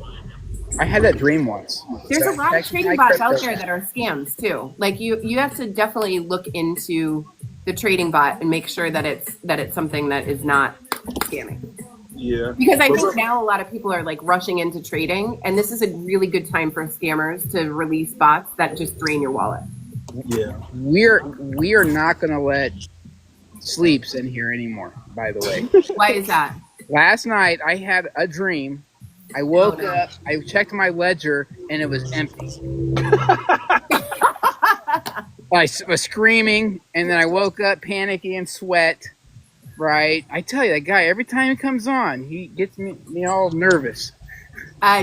I had that dream once. There's a lot of Text trading my bots crypto. out there that are scams too. Like you have to definitely look into the trading bot and make sure that it's something that is not scamming. Yeah. Because I think now a lot of people are like rushing into trading, and this is a really good time for scammers to release bots that just drain your wallet. Yeah. We are not going to let sleeps in here anymore, by the way. Why is that? Last night, I had a dream I woke no. up, I checked my ledger, and it was empty. I was screaming, and then I woke up panicky and sweat. Right, I tell you, that guy, every time he comes on, he gets me all nervous.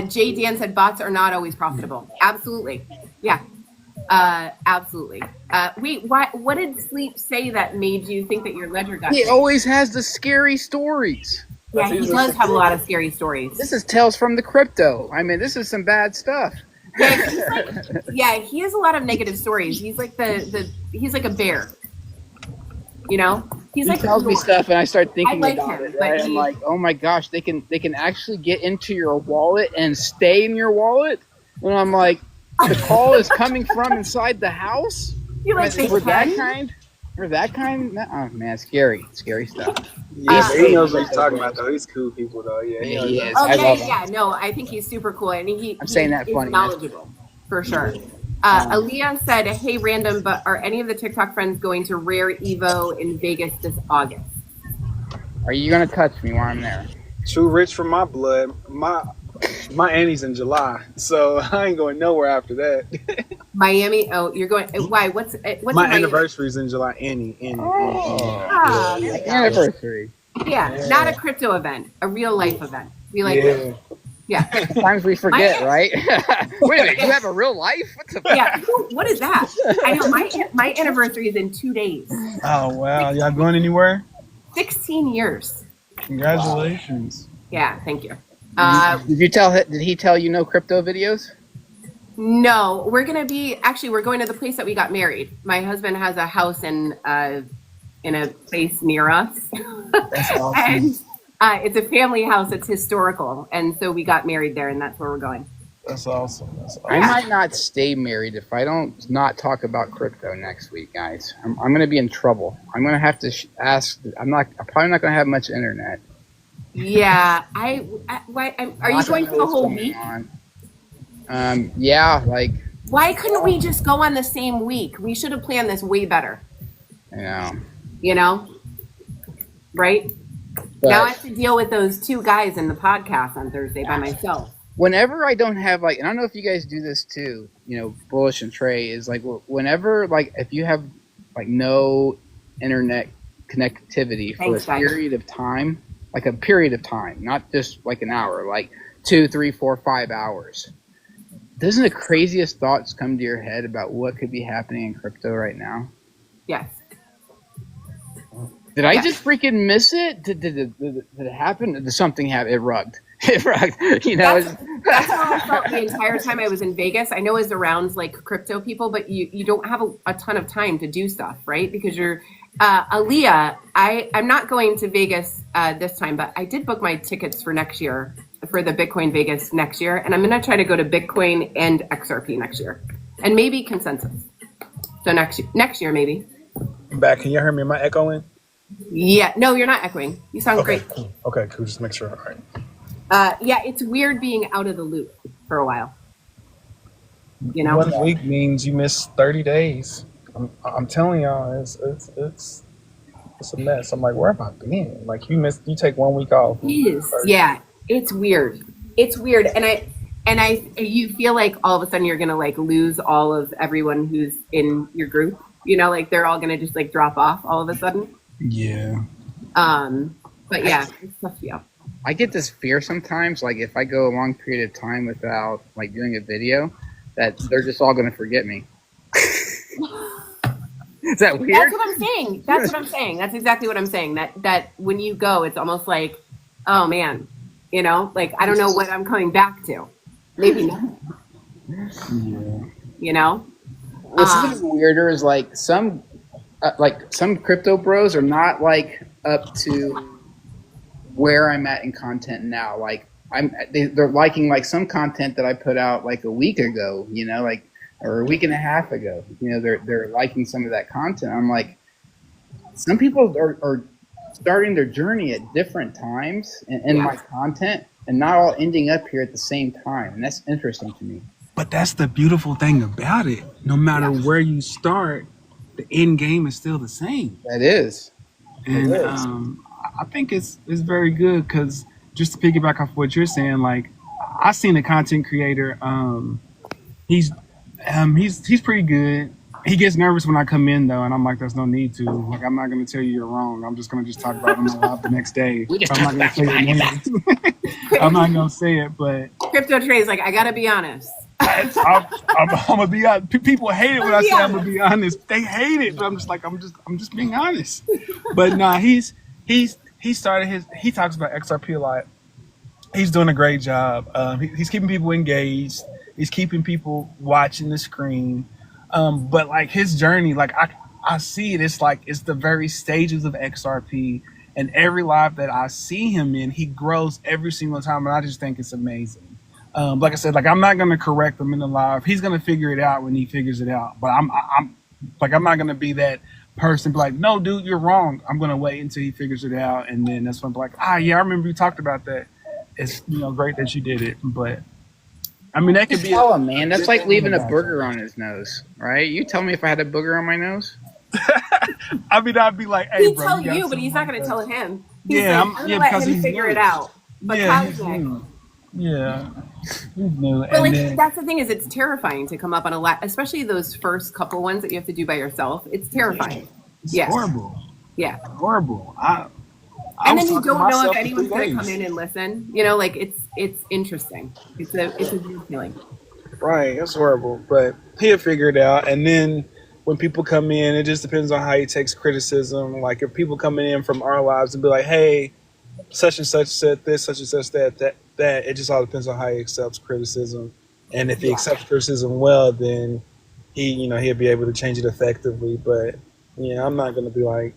Jay Dan said bots are not always profitable. Absolutely, yeah, absolutely. Wait, what did Sleep say that made you think that your ledger got? He always has the scary stories. Yeah, he does have a lot of scary stories. This is Tales from the Crypto. I mean, this is some bad stuff. Yeah, he has a lot of negative stories. He's like he's like a bear. You know, he tells me stuff, and I start thinking about it. Right? I'm like, oh my gosh, they can actually get into your wallet and stay in your wallet. And I'm like, the call is coming from inside the house. You like that kind? Or that kind? Oh man, scary stuff. Yeah, he knows what he's talking about though. He's cool people though. Yeah, he is. Okay, no, I think he's super cool, and I'm saying that he's funny. Knowledgeable for sure. Aaliyah said, "Hey, random, but are any of the TikTok friends going to Rare Evo in Vegas this August?" Are you gonna touch me while I'm there? Too rich for my blood. My Annie's in July, so I ain't going nowhere after that. Miami. Oh, you're going. Why? What's my anniversary's in July? Annie. Anniversary. Yeah, not a crypto event, a real life event. We like. Yeah. Sometimes we forget, right? Wait a minute, you have a real life? What the fuck? Yeah. What is that? I know my anniversary is in 2 days. Oh wow! Y'all going anywhere? 16 years. Congratulations. Yeah. Thank you. Did he tell you no crypto videos? No, we're going to the place that we got married. My husband has a house in a place near us. That's awesome. And it's a family house. It's historical. And so we got married there, and that's where we're going. That's awesome. I might not stay married if I don't not talk about crypto next week, guys. I'm going to be in trouble. I'm going to have to ask. I'm probably not going to have much internet. Yeah. Are you going for the whole week? Yeah, like. Why couldn't we just go on the same week? We should have planned this way better. Yeah. You know? Right? But now I have to deal with those two guys in the podcast on Thursday by myself. Whenever I don't have, like, and I don't know if you guys do this too, you know, Bullish and Trey, is like, whenever, like, if you have, like, no internet connectivity for a period of time, like a period of time, not just like an hour, like 2, 3, 4, 5 hours, doesn't the craziest thoughts come to your head about what could be happening in crypto right now? Yes. Did I just freaking miss it? Did it happen? Did something happen? It rugged. It rugged. You know. That's how I felt the entire time I was in Vegas. I know it's around like crypto people, but you don't have a ton of time to do stuff, right? Because you're Aaliyah. I'm not going to Vegas this time, but I did book my tickets for next year for the Bitcoin Vegas next year, and I'm going to try to go to Bitcoin and XRP next year, and maybe Consensus. So next year maybe. I'm back. Can you hear me? Am I echoing? Yeah, no, you're not echoing. You sound great. Cool. Okay, cool. Just make sure. All right. Yeah, it's weird being out of the loop for a while. You know, 1 week means you miss 30 days. I'm telling y'all, it's a mess. I'm like, where have I been? Like you take 1 week off. It is. Yeah, it's weird. It's weird, and you feel like all of a sudden you're gonna like lose all of everyone who's in your group. You know, like they're all gonna just like drop off all of a sudden. Yeah. But yeah, it's tough. Yeah. I get this fear sometimes, like if I go a long period of time without like doing a video, that they're just all going to forget me. Is that weird? That's what I'm saying. That's what I'm saying. That's exactly what I'm saying. That when you go, it's almost like, oh man, you know, like I don't know what I'm coming back to. Maybe not. Yeah. You know. What's even weirder is like some crypto bros are not like up to where I'm at in content now. Like they're liking like some content that I put out like a week ago, you know, like, or a week and a half ago, you know, they're liking some of that content. I'm like, some people are starting their journey at different times in my content and not all ending up here at the same time. And that's interesting to me. But that's the beautiful thing about it. No matter where you start, the end game is still the same. That is. And I think it's very good because just to piggyback off what you're saying, like I seen a content creator. He's pretty good. He gets nervous when I come in though, and I'm like, "There's no need to. Like, I'm not going to tell you you're wrong. I'm just going to just talk about it live the next day. We just I'm not going to say your name. I'm not going to say it, but Crypto Trey's like, I gotta be honest. I'm gonna be honest. People hate it when I say I'm gonna be honest. They hate it, but I'm just like, I'm just being honest. But nah, he talks about XRP a lot. He's doing a great job. He's keeping people engaged. He's keeping people watching the screen. But like his journey, like I see it. It's like it's the very stages of XRP, and every live that I see him in, he grows every single time, and I just think it's amazing. Like I said, like I'm not gonna correct him in the live. He's gonna figure it out when he figures it out. But I'm not gonna be that person. Be like, no, dude, you're wrong. I'm gonna wait until he figures it out, and then that's when I'm like, yeah, I remember you talked about that. It's great that you did it, but I mean that could be. Tell him, man. That's like leaving a booger on his nose, right? You tell me if I had a booger on my nose. I mean, I'd be like, hey, He'd bro, tell you, but he's not gonna tell him. He's Yeah, like, I'm gonna let because him he's figure it new. out. But Yeah, he's Cosmic, new. Yeah, he's new. but And like then, that's the thing is, it's terrifying to come up on a lot, especially those first couple ones that you have to do by yourself. It's terrifying. it's Yeah, horrible, yeah. horrible. And was then you talking to don't know if myself for anyone's 3 gonna days. come in and listen. Like it's interesting. It's a weird feeling. Right, it's horrible, but he'll figure it out. And then when people come in, it just depends on how he takes criticism. Like if people coming in from our lives and be like, "Hey, such and such said this, such and such that," it just all depends on how he accepts criticism. And if he accepts criticism well, then he'll be able to change it effectively. But yeah, I'm not gonna be like,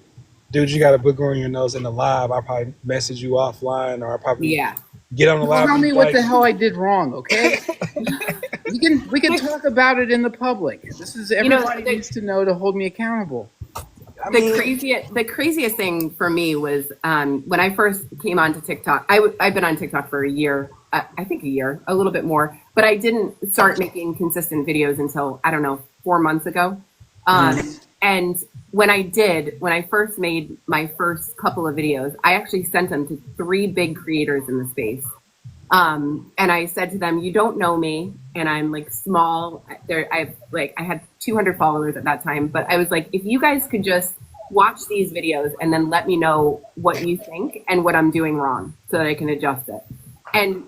"Dude, you got a booger on your nose in the live." I'll probably message you offline, or I'll probably Yeah. get on the live. Tell and me be what like, the hell I did wrong, okay? we can talk about it in the public. This is everybody needs to know to hold me accountable. The craziest thing for me was when I first came onto TikTok. I've been on TikTok for a year, I think a year, a little bit more, but I didn't start making consistent videos until, I don't know, 4 months ago. And when I first made my first couple of videos, I actually sent them to 3 big creators in the space. And I said to them, you don't know me, and I'm like small. I had 200 followers at that time, but I was like, if you guys could just watch these videos and then let me know what you think and what I'm doing wrong so that I can adjust it. And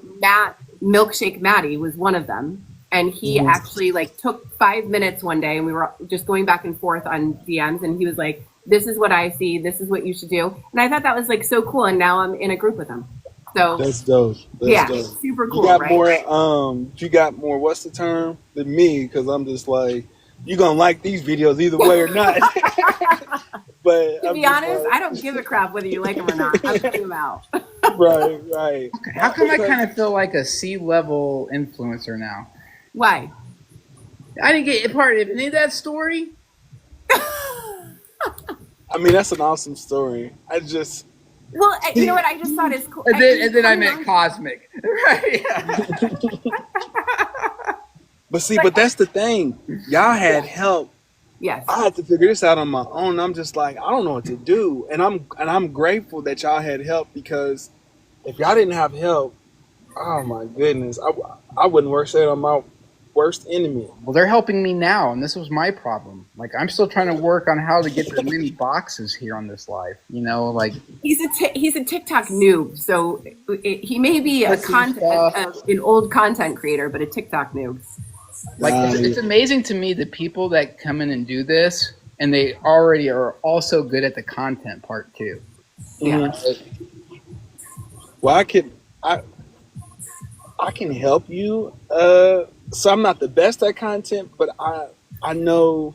Milkshake Matty was one of them. And he actually took 5 minutes one day, and we were just going back and forth on DMs, and he was like, this is what I see. This is what you should do. And I thought that was so cool. And now I'm in a group with him. So that's dope. That's dope. Super cool. You got right? you got more, what's the term, than me, because I'm just like, you're going to like these videos either way or not. But to be honest, I don't give a crap whether you like them or not. I'm putting them out. Right. How come I kind of feel like a C-level influencer now? Why? I didn't get a part of any of that story. I mean, that's an awesome story. Well, you know what? I just thought it's cool. And then I met Cosmic. Right. But that's the thing. Y'all had help. Yes. I had to figure this out on my own. I'm just like, I don't know what to do. And I'm grateful that y'all had help, because if y'all didn't have help, oh my goodness, I wouldn't say it on my worst enemy. Well, they're helping me now, and this was my problem. Like, I'm still trying to work on how to get the many boxes here on this live. He's a TikTok noob, so he may be an old content creator, but a TikTok noob. It's amazing to me the people that come in and do this, and they already are also good at the content part too. Yeah. Well, I can help you. So I'm not the best at content, but I know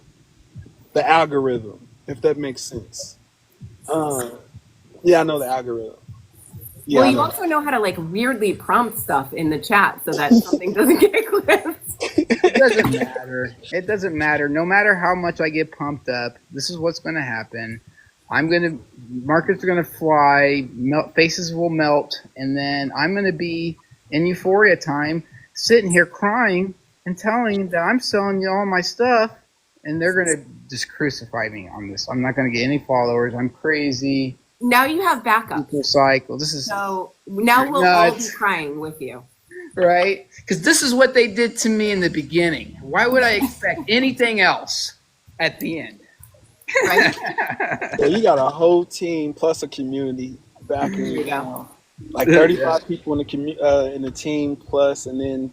the algorithm, if that makes sense. Yeah, I know the algorithm. Yeah, well, you also know how to weirdly prompt stuff in the chat so that something doesn't get clipped. It doesn't matter. It doesn't matter. No matter how much I get pumped up, this is what's going to happen. Markets are going to fly, faces will melt, and then I'm going to be in euphoria time, sitting here crying and telling that I'm selling you all my stuff, and they're going to just crucify me on this. I'm not going to get any followers. I'm crazy. Now you have backup. Cycle. This is so now we'll all be crying with you. right? Because this is what they did to me in the beginning. Why would I expect anything else at the end? Right? So you got a whole team plus a community backing There you you go. now. Like 35 people in the team plus, and then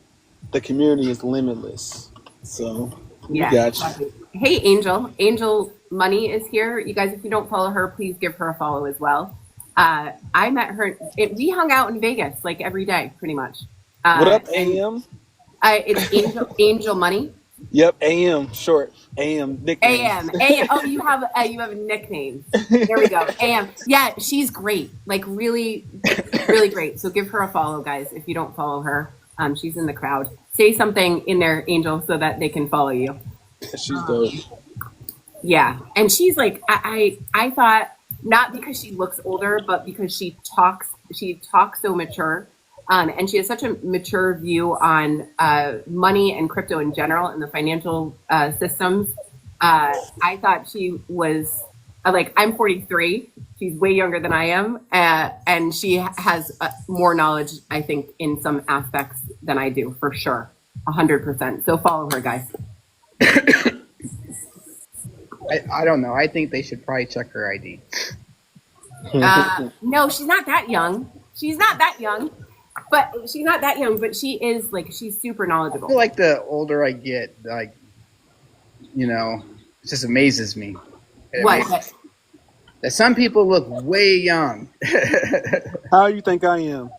the community is limitless. So we Yeah. got you. Hey, Angel. Angel Money is here. You guys, if you don't follow her, please give her a follow as well. I met her. We hung out in Vegas like every day, pretty much. What up, and AM? It's Angel Money. Yep, AM short. AM nickname. AM. Oh, you have a nickname. There we go. AM. Yeah, she's great. Like really, really great. So give her a follow, guys. If you don't follow her, she's in the crowd. Say something in there, Angel, so that they can follow you. She's dope. Yeah, and she's like I thought, not because she looks older, but because she talks so mature. And she has such a mature view on money and crypto in general and the financial systems. I thought she was like, I'm 43. She's way younger than I am. And she has more knowledge, I think, in some aspects than I do, for sure. 100%. So follow her, guys. I don't know. I think they should probably check her ID. No, she's not that young. She's not that young. But she is like, she's super I knowledgeable. feel like the older I get, like, it just amazes me. What? That some people look way young. How you think I am?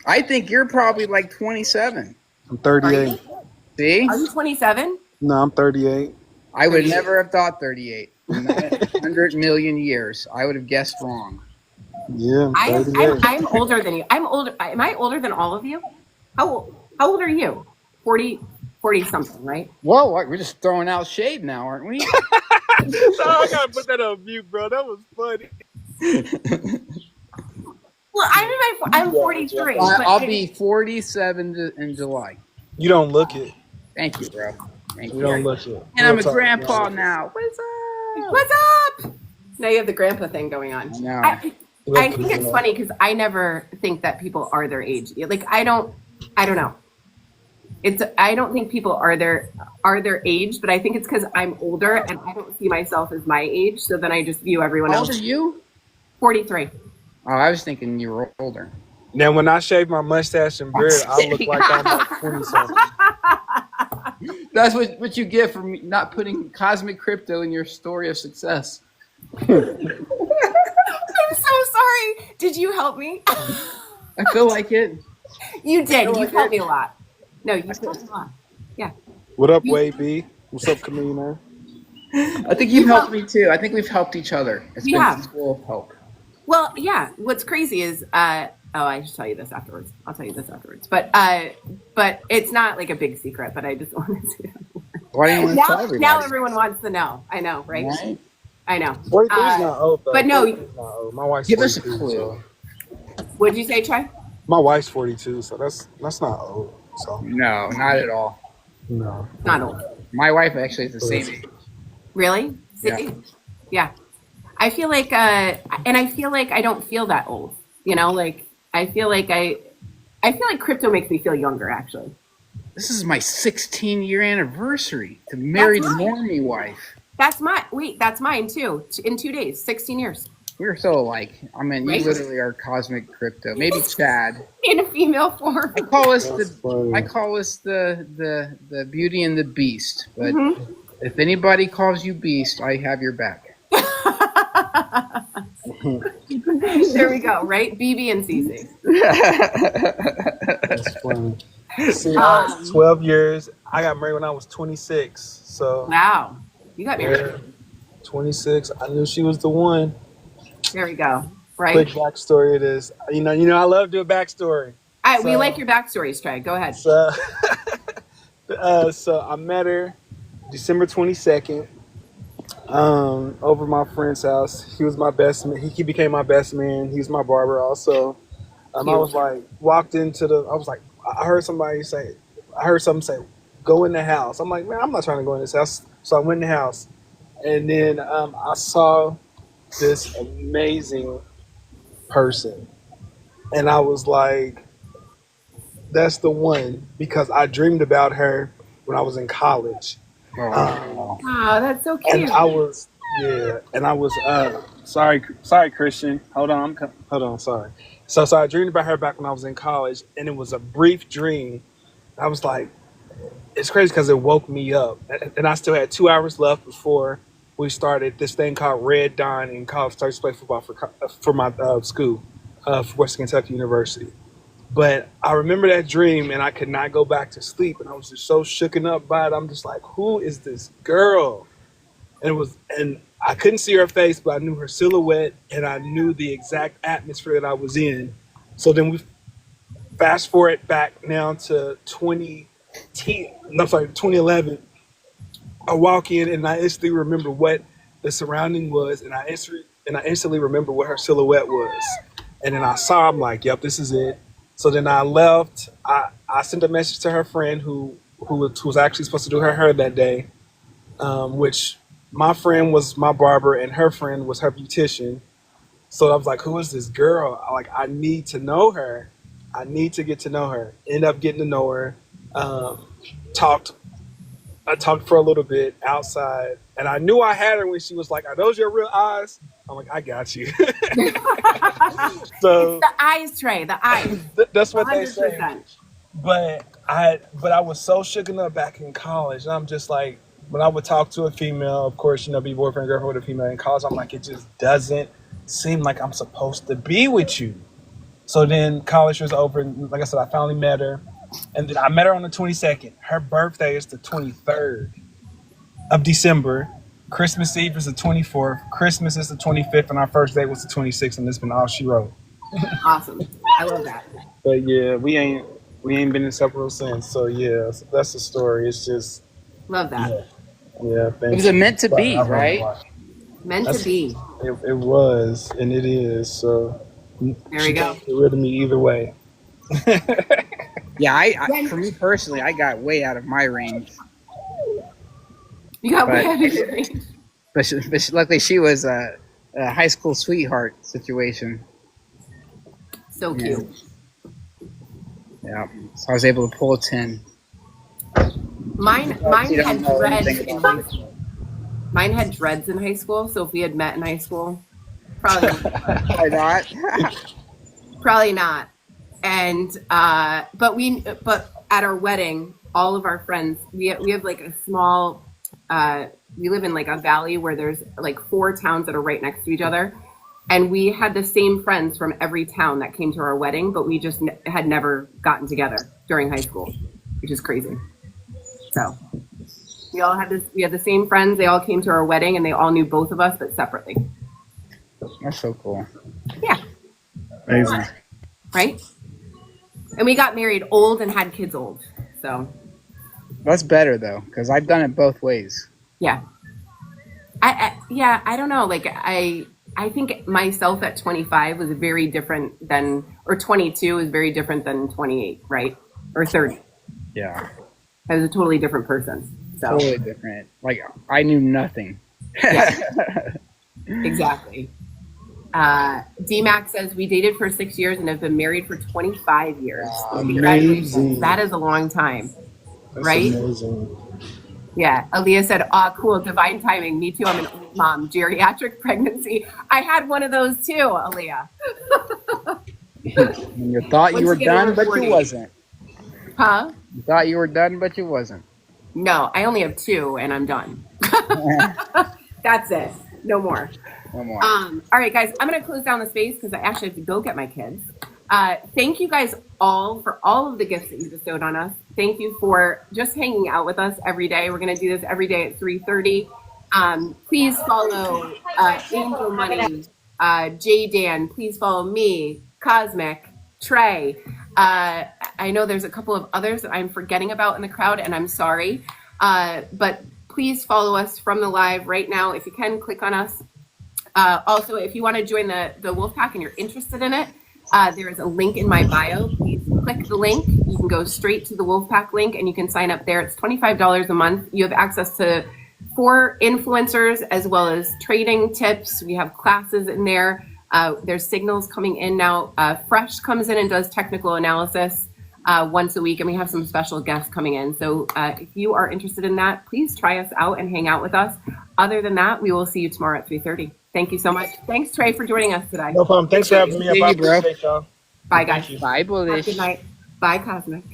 I think you're probably like 27. I'm 38. See? Are you 27? No, I'm 38. I would never have thought 38. In 100 million years, I would have guessed wrong. Yeah, I'm 38. I'm older than you. I'm older. Am I older than all of you? How old are you? 40 something, right? Whoa, we're just throwing out shade now, aren't we? I gotta put that on mute, bro. That was funny. Well, I'm 43. but I'll be 47 in July. You don't look it. Thank you, bro. Thank You you. don't look it. And I'm a Real talk. grandpa now. What's up? What's up? Now you have the grandpa thing going on. No. I think it's funny because I never think that people are their age. Like I don't know. I don't think people are their age, but I think it's because I'm older and I don't see myself as my age. So then I just view everyone How old else. are you? 43. Oh, I was thinking you were older. Now, when I shave my mustache and beard, I look like I'm like 20 something. That's what you get for not putting cosmic crypto in your story of success. I'm so sorry. Did you help me? I feel like it. You did. You helped me a lot. No, you helped me a lot. Yeah. What up, Wade B? What's up, Kamina? I think you've helped me too. I think we've helped each other. It's We been have. a school of help. Well, yeah. What's crazy is, I should tell you this afterwards. I'll tell you this afterwards. But it's not like a big secret. But I just wanted to. Why do you want to tell everybody? Now everyone wants to know. I know, right? Right? I know. 43 is not old, though. But no. 43 is not old. My wife's Give us a 42, clue. so- What'd you say, Trey? My wife's 42, so that's not old. So No, not at all. no. Not old. My wife actually is the same age. Really? Yeah. Yeah. I feel like, and I feel like I don't feel that old. You know, like I feel like crypto makes me feel younger. Actually, This is my 16-year anniversary to married That's right. normie wife. that's mine too. In 2 days, 16 years. We're so alike. I mean, you Right? literally are cosmic crypto. Maybe Chad. In a female form. I call us That's funny. the Beauty and the Beast. But Mm-hmm. if anybody calls you Beast, I have your back. There we go. Right, BB and CC. That's funny. See, Um, 12 years. I got married when I was 26. So Wow, you got married. yeah, 26. I knew she was the one. There we go. Quick Right. backstory it is. You know, I love doing backstory. We So- like your backstories, Trey. Go ahead. So, so I met her December 22nd over my friend's house. He was my best man. He became my best man. He was my barber also. I was like, walked into I was like, I heard something say, go in the house. I'm like, man, I'm not trying to go in this house. So I went in the house. And then I saw this amazing person. And I was like, That's the one, because I dreamed about her when I was in college. Oh, Oh, that's so And cute. I was, yeah, and I was, sorry, Christian. Hold on, sorry. So I dreamed about her back when I was in college, and it was a brief dream. I was like, it's crazy because it woke me up, and I still had 2 hours left before we started this thing called Red Dawn in college. Started to play football for my school, for Western Kentucky University. But I remember that dream, and I could not go back to sleep, and I was just so shooken up by it. I'm just like, who is this girl? And I couldn't see her face, but I knew her silhouette, and I knew the exact atmosphere that I was in. So then we fast forward back now to 2011. I walk in and I instantly remember what the surrounding was, and I instantly remember what her silhouette was. And then I saw, I'm like, yep, this is it. So then I left. I sent a message to her friend who was actually supposed to do her hair that day, which my friend was my barber and her friend was her beautician. So I was like, who is this girl? I need to know her. I need to get to know her. End up getting to know her. I talked for a little bit outside, and I knew I had her when she was like, are those your real eyes? I'm like, I got you. So It's the eyes, Trey. The eyes. that's what they say. 100%. But I was so shooken up back in college, and I'm just like, when I would talk to a female, of course, be boyfriend, girlfriend with a female in college, I'm like, it just doesn't seem like I'm supposed to be with you. So then college was over, and like I said, I finally met her. And then I met her on the 22nd. Her birthday is the 23rd of December. Christmas Eve is the 24th. Christmas is the 25th, and our first date was the 26th, and it's been all she wrote. Awesome. I love that. But yeah, we ain't been inseparable since. So yeah, so that's the story. It's just, Love that. yeah. Thank was you. it meant to be, I wrote a right? lot. Meant to be. It was, and it is. So There we she go. can't get rid of me either way. Yeah, for me personally, I got way out of my range. You got But- way out of your range. But luckily, she was a high school sweetheart situation. So Yeah. cute. Yeah, so I was able to pull a 10. Mine You don't had know dreads anything in about high school. Mine had dreads in high school, so if we had met in high school, probably Why not? probably not. And but at our wedding, all of our friends, we have like a small we live in like a valley where there's like 4 towns that are right next to each other. And we had the same friends from every town that came to our wedding, but we just had never gotten together during high school, which is crazy. So we had the same friends. They all came to our wedding and they all knew both of us, but separately. That's so cool. Yeah. Amazing. Right. And we got married old and had kids old. So That's better though, because I've done it both ways. yeah. I don't know. Like I think myself at 25 was very different than, or 22 is very different than 28, right? Or 30. Yeah, I was a totally different person. So totally different. Like I knew nothing. exactly. DMAC says we dated for 6 years and have been married for 25 years. Congratulations. Amazing. That is a long time. That's Right? amazing. Yeah. Aaliyah said, cool. Divine timing. Me too. I'm an old mom. Geriatric pregnancy. I had one of those too, Aaliyah. And you thought Once you were you get done, over but 40. you wasn't. Huh? You thought you were done, but you wasn't. No, I only have 2 and I'm done. That's it. No more. No more. All right, guys, I'm going to close down the space because I actually have to go get my kids. Thank you guys all for all of the gifts that you bestowed on us. Thank you for just hanging out with us every day. We're going to do this every day at 3:30. Please follow Angel Money, J Dan. Please follow me, Cosmic, Trey. I know there's a couple of others that I'm forgetting about in the crowd, and I'm sorry. But please follow us from the live right now. If you can, click on us. Also, if you want to join the Wolfpack and you're interested in it, there is a link in my bio. Please click the link. You can go straight to the Wolfpack link and you can sign up there. It's $25 a month. You have access to 4 influencers as well as trading tips. We have classes in there. There's signals coming in now. Fresh comes in and does technical analysis. once a week, and we have some special guests coming in. So if you are interested in that, please try us out and hang out with us. Other than that, we will see you tomorrow at 3:30. Thank you so much. Thanks, Trey, for joining us today. No problem. Thanks for having me. I Thank you, bro. appreciate y'all. Bye, guys. Bye, Have a Bullish. good night. Bye, Cosmic.